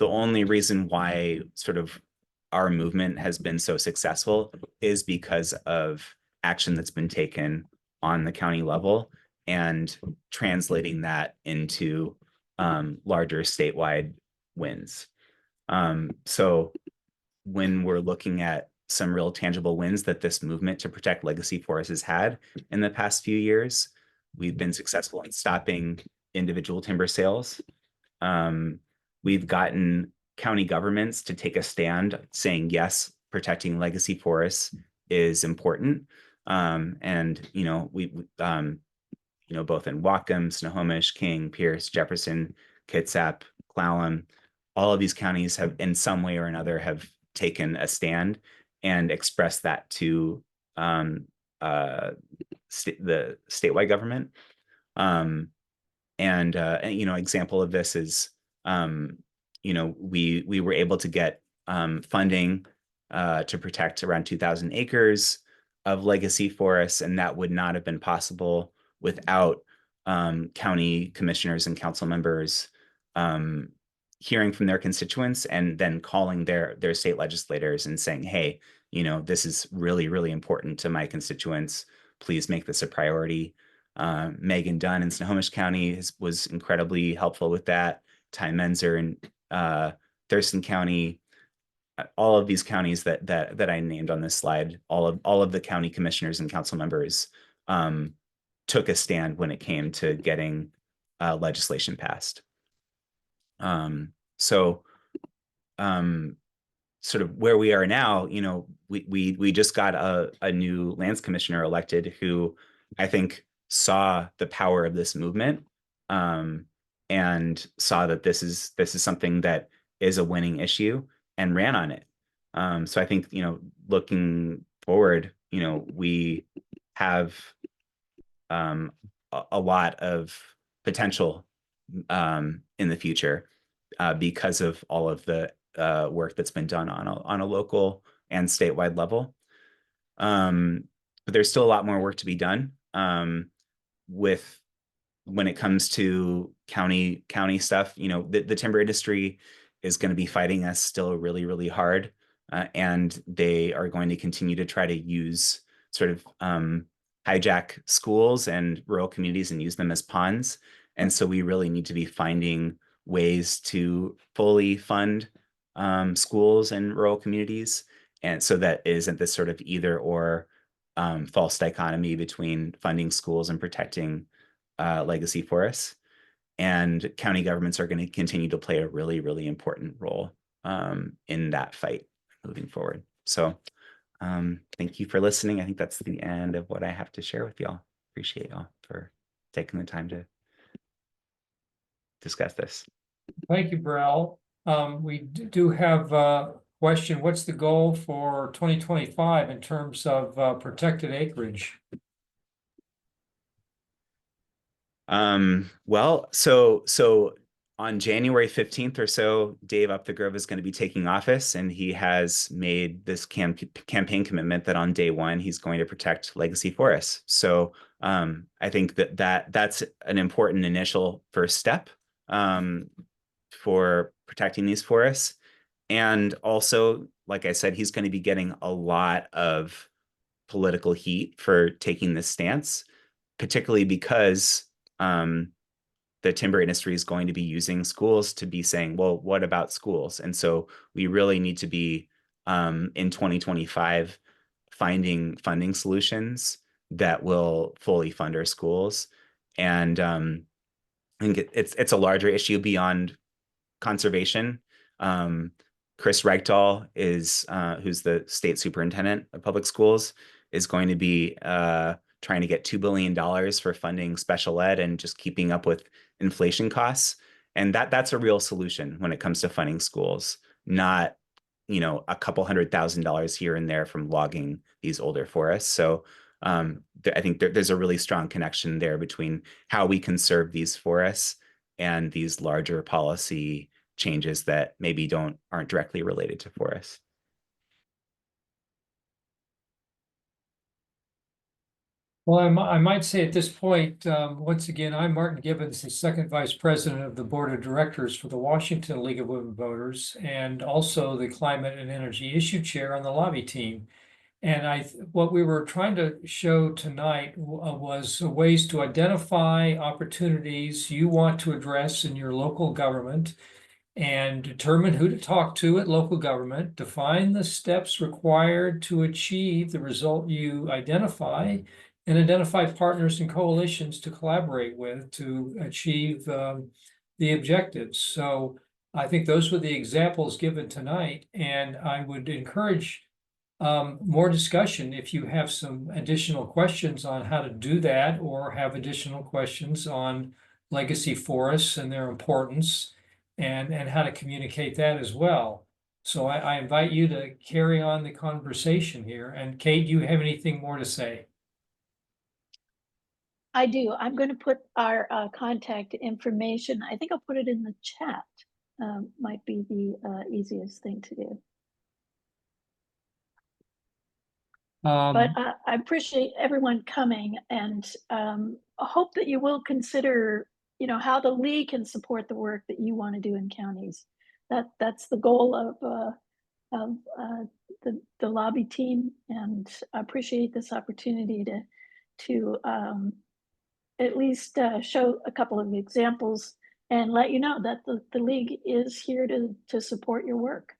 Speaker 4: only reason why sort of our movement has been so successful is because of action that's been taken on the county level and translating that into larger statewide wins. So when we're looking at some real tangible wins that this movement to protect legacy forests has had in the past few years, we've been successful in stopping individual timber sales. We've gotten county governments to take a stand saying, yes, protecting legacy forests is important. And, both in Whatcom, Snohomish, King, Pierce, Jefferson, Kitsap, Clallam, all of these counties have in some way or another have taken a stand and expressed that to the statewide government. Example of this is, we were able to get funding to protect around 2,000 acres of legacy forests, and that would not have been possible without county commissioners and council members hearing from their constituents and then calling their state legislators and saying, hey, this is really, really important to my constituents. Please make this a priority. Megan Dunn in Snohomish County was incredibly helpful with that. Ty Menzer in Thurston County, all of these counties that I named on this slide, all of the county commissioners and council members took a stand when it came to getting legislation passed. Sort of where we are now, we just got a new lands commissioner elected who I think saw the power of this movement and saw that this is something that is a winning issue and ran on it. So I think, looking forward, we have a lot of potential in the future because of all of the work that's been done on a local and statewide level. But there's still a lot more work to be done when it comes to county stuff. The timber industry is going to be fighting us still really, really hard. And they are going to continue to try to use sort of hijack schools and rural communities and use them as pawns. And so we really need to be finding ways to fully fund schools and rural communities. And so that isn't this sort of either or false dichotomy between funding schools and protecting legacy forests. And county governments are going to continue to play a really, really important role in that fight moving forward. So thank you for listening. I think that's the end of what I have to share with y'all. Appreciate y'all for taking the time to discuss this.
Speaker 3: Thank you, Brel. We do have a question. What's the goal for 2025 in terms of protected acreage?
Speaker 4: Well, so on January 15th or so, Dave Up the Grove is going to be taking office, and he has made this campaign commitment that on day one, he's going to protect legacy forests. So I think that's an important initial first step for protecting these forests. And also, like I said, he's going to be getting a lot of political heat for taking this stance, particularly because the timber industry is going to be using schools to be saying, well, what about schools? And so we really need to be in 2025 finding funding solutions that will fully fund our schools. And I think it's a larger issue beyond conservation. Chris Reichdahl is who's the state superintendent of public schools, is going to be trying to get $2 billion for funding special ed and just keeping up with inflation costs. And that's a real solution when it comes to funding schools, not, a couple $100,000 here and there from logging these older forests. So I think there's a really strong connection there between how we conserve these forests and these larger policy changes that maybe aren't directly related to forests.
Speaker 3: Well, I might say at this point, once again, I'm Martin Gibbons, the second vice president of the board of directors for the Washington League of Women Voters, and also the climate and energy issue chair on the lobby team. And what we were trying to show tonight was ways to identify opportunities you want to address in your local government and determine who to talk to at local government, define the steps required to achieve the result you identify, and identify partners and coalitions to collaborate with to achieve the objectives. So I think those were the examples given tonight, and I would encourage more discussion if you have some additional questions on how to do that, or have additional questions on legacy forests and their importance, and how to communicate that as well. So I invite you to carry on the conversation here. And Kate, do you have anything more to say?
Speaker 1: I do. I'm going to put our contact information. I think I'll put it in the chat. Might be the easiest thing to do. But I appreciate everyone coming, and I hope that you will consider, you know, how the league can support the work that you want to do in counties. That's the goal of the lobby team, and I appreciate this opportunity to at least show a couple of examples and let you know that the league is here to support your work.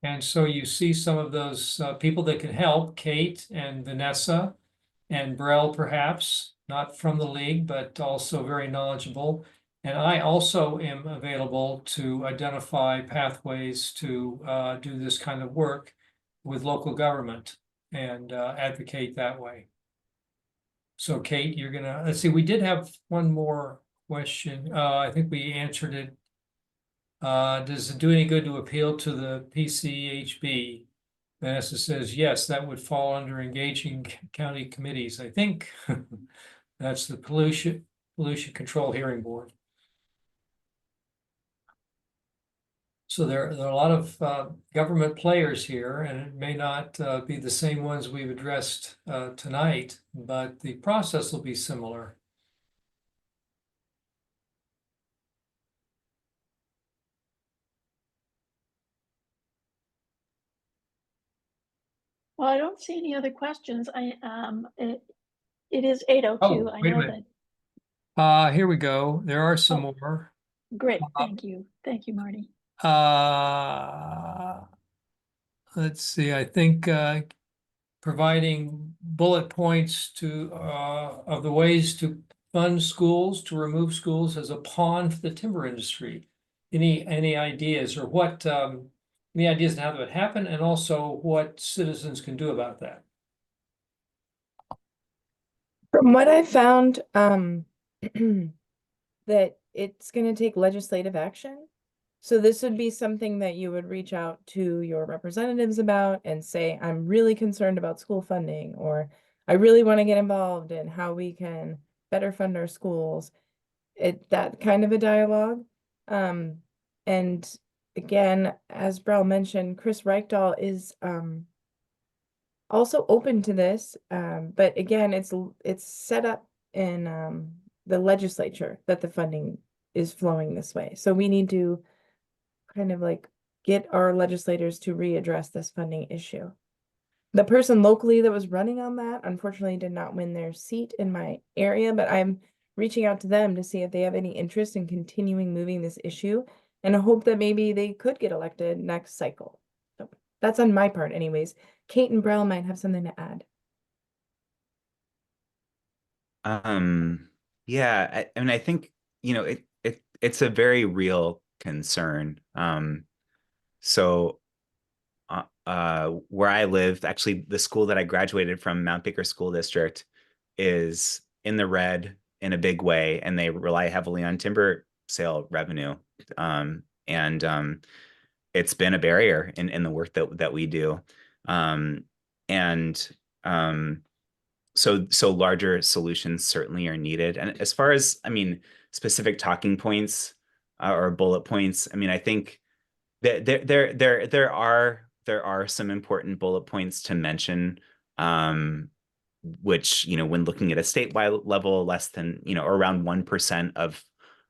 Speaker 3: And so you see some of those people that can help, Kate and Vanessa and Brel, perhaps, not from the league, but also very knowledgeable. And I also am available to identify pathways to do this kind of work with local government and advocate that way. So Kate, you're gonna, let's see, we did have one more question. I think we answered it. Does it do any good to appeal to the PCHB? Vanessa says, yes, that would fall under engaging county committees. I think that's the Pollution Control Hearing Board. So there are a lot of government players here, and it may not be the same ones we've addressed tonight, but the process will be similar.
Speaker 1: Well, I don't see any other questions. It is 8:02.
Speaker 3: Oh,
Speaker 1: I
Speaker 3: wait a
Speaker 1: know
Speaker 3: minute.
Speaker 1: that.
Speaker 3: Here we go. There are some more.
Speaker 1: Great, thank you, Marty.
Speaker 3: Let's see, I think providing bullet points to of the ways to fund schools, to remove schools as a pawn for the timber industry. Any ideas, or what any ideas on how that would happen, and also what citizens can do about that?
Speaker 2: From what I found, that it's going to take legislative action. So this would be something that you would reach out to your representatives about and say, I'm really concerned about school funding, or I really want to get involved in how we can better fund our schools. That kind of a dialogue. And again, as Brel mentioned, Chris Reichdahl is also open to this. But again, it's set up in the legislature that the funding is flowing this way. So we need to kind of like get our legislators to readdress this funding issue. The person locally that was running on that, unfortunately, did not win their seat in my area, but I'm reaching out to them to see if they have any interest in continuing moving this issue, and I hope that maybe they could get elected next cycle. So that's on my part anyways. Kate and Brel might have something to add.
Speaker 4: Yeah, I mean, I think, you know, it's a very real concern. So where I live, actually, the school that I graduated from, Mount Baker School District, is in the red in a big way, and they rely heavily on timber sale revenue. It's been a barrier in the work that we do. So larger solutions certainly are needed. And as far as, I mean, specific talking points or bullet points, I mean, I think that there are some important bullet points to mention, which, you know, when looking at a statewide level, less than, you know, around 1% of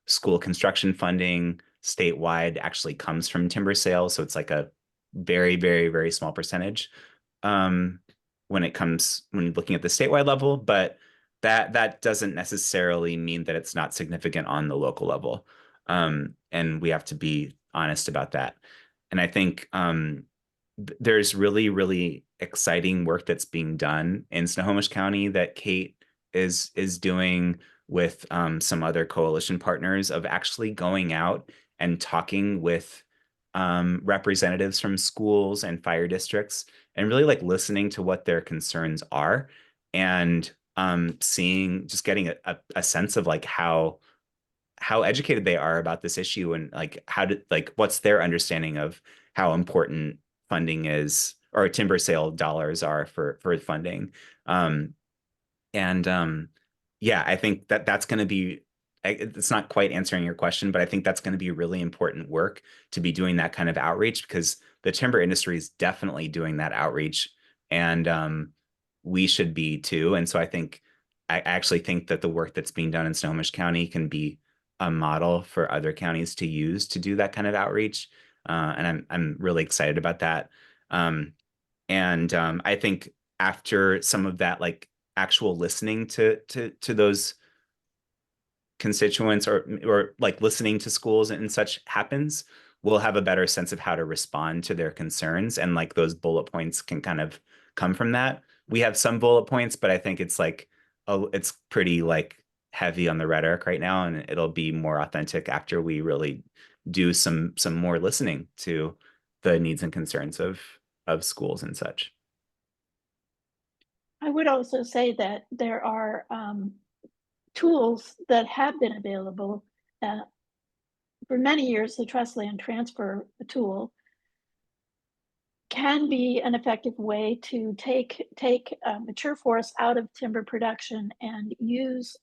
Speaker 4: school construction funding statewide actually comes from timber sales. So it's like a very, very, very small percentage when looking at the statewide level, but that doesn't necessarily mean that it's not significant on the local level. And we have to be honest about that. And I think there's really, really exciting work that's being done in Snohomish County that Kate is doing with some other coalition partners of actually going out and talking with representatives from schools and fire districts and really like listening to what their concerns are and just getting a sense of like how educated they are about this issue and like what's their understanding of how important funding is or timber sale dollars are for funding. Yeah, I think that's going to be, it's not quite answering your question, but I think that's going to be really important work to be doing that kind of outreach because the timber industry is definitely doing that outreach and we should be too. And so I actually think that the work that's being done in Snohomish County can be a model for other counties to use to do that kind of outreach. And I'm really excited about that. I think after some of that, like actual listening to those constituents or like listening to schools and such happens, we'll have a better sense of how to respond to their concerns. And like those bullet points can kind of come from that. We have some bullet points, but I think it's like, it's pretty like heavy on the rhetoric right now. And it'll be more authentic after we really do some more listening to the needs and concerns of schools and such.
Speaker 1: I would also say that there are tools that have been available for many years. The trust land transfer tool can be an effective way to take mature forests out of timber production and use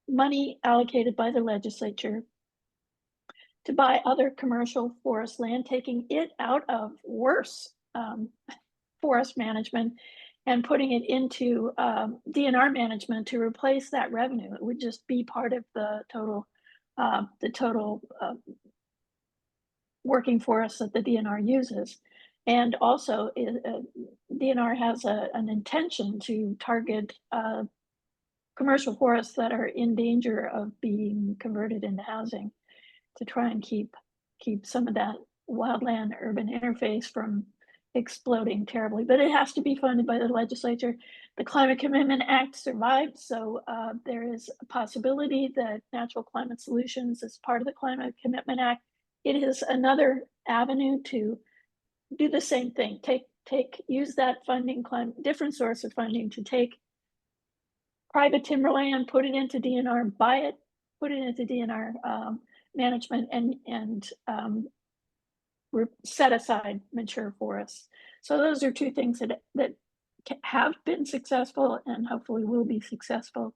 Speaker 1: money allocated by the legislature to buy other commercial forest land, taking it out of worse forest management and putting it into DNR management to replace that revenue. It would just be part of the total working forest that the DNR uses. And also DNR has an intention to target commercial forests that are in danger of being converted into housing to try and keep some of that wildland urban interface from exploding terribly. But it has to be funded by the legislature. The Climate Commitment Act survived, so there is a possibility that Natural Climate Solutions is part of the Climate Commitment Act. It is another avenue to do the same thing. Use that funding, different source of funding to take private timberland, put it into DNR, buy it, put it into DNR management, and set aside mature forests. So those are two things that have been successful and hopefully will be successful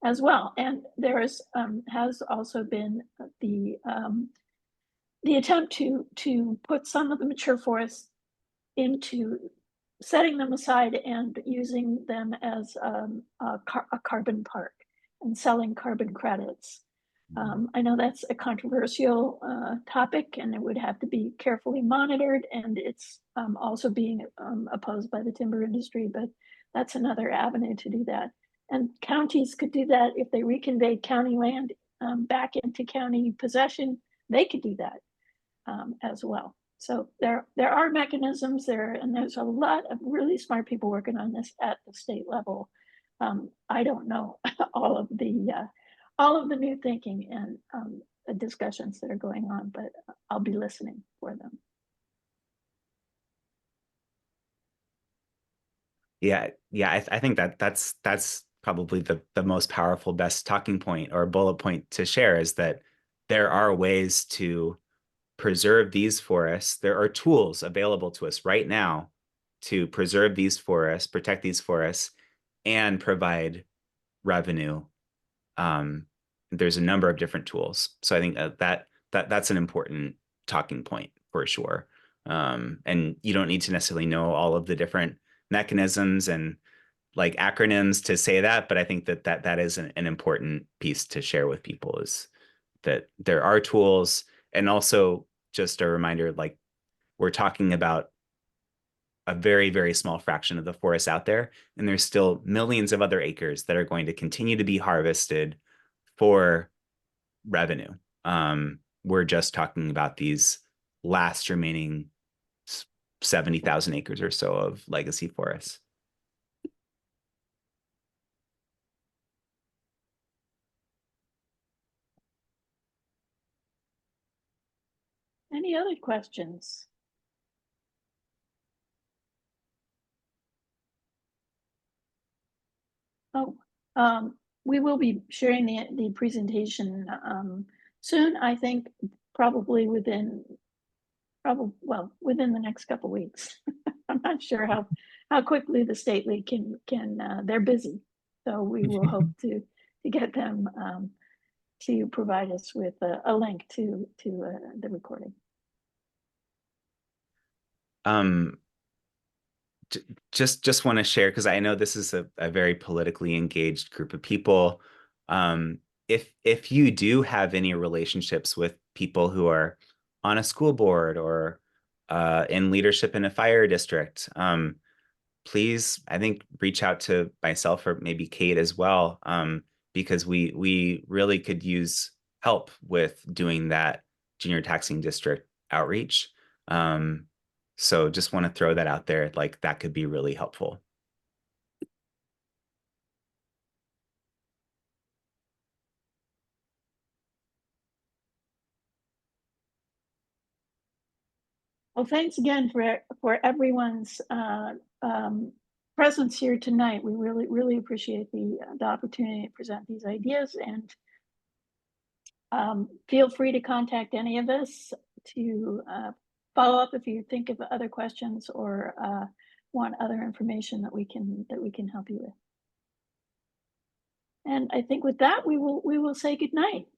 Speaker 1: as well. And there has also been the attempt to put some of the mature forests into setting them aside and using them as a carbon park and selling carbon credits. I know that's a controversial topic and it would have to be carefully monitored, and it's also being opposed by the timber industry, but that's another avenue to do that. And counties could do that if they reconveyed county land back into county possession. They could do that as well. So there are mechanisms there, and there's a lot of really smart people working on this at the state level. I don't know all of the new thinking and the discussions that are going on, but I'll be listening for them.
Speaker 4: Yeah, I think that's probably the most powerful, best talking point or bullet point to share is that there are ways to preserve these forests. There are tools available to us right now to preserve these forests, protect these forests, and provide revenue. There's a number of different tools. So I think that's an important talking point for sure. And you don't need to necessarily know all of the different mechanisms and like acronyms to say that, but I think that is an important piece to share with people is that there are tools. And also just a reminder, like we're talking about a very, very small fraction of the forest out there, and there's still millions of other acres that are going to continue to be harvested for revenue. we're just talking about these last remaining 70,000 acres or so of legacy forests.
Speaker 1: Any other questions? Oh, we will be sharing the presentation soon. I think probably within the next couple weeks. I'm not sure how quickly the State League can they're busy, so we will hope to get them to provide us with a link to the recording.
Speaker 4: Just want to share, because I know this is a very politically engaged group of people. If you do have any relationships with people who are on a school board or in leadership in a fire district, please, I think, reach out to myself or maybe Kate as well, because we really could use help with doing that junior taxing district outreach. So just want to throw that out there, like that could be really helpful.
Speaker 1: Well, thanks again for everyone's presence here tonight. We really appreciate the opportunity to present these ideas, and feel free to contact any of us to follow up if you think of other questions or want other information that we can help you with. And I think with that, we will say good night.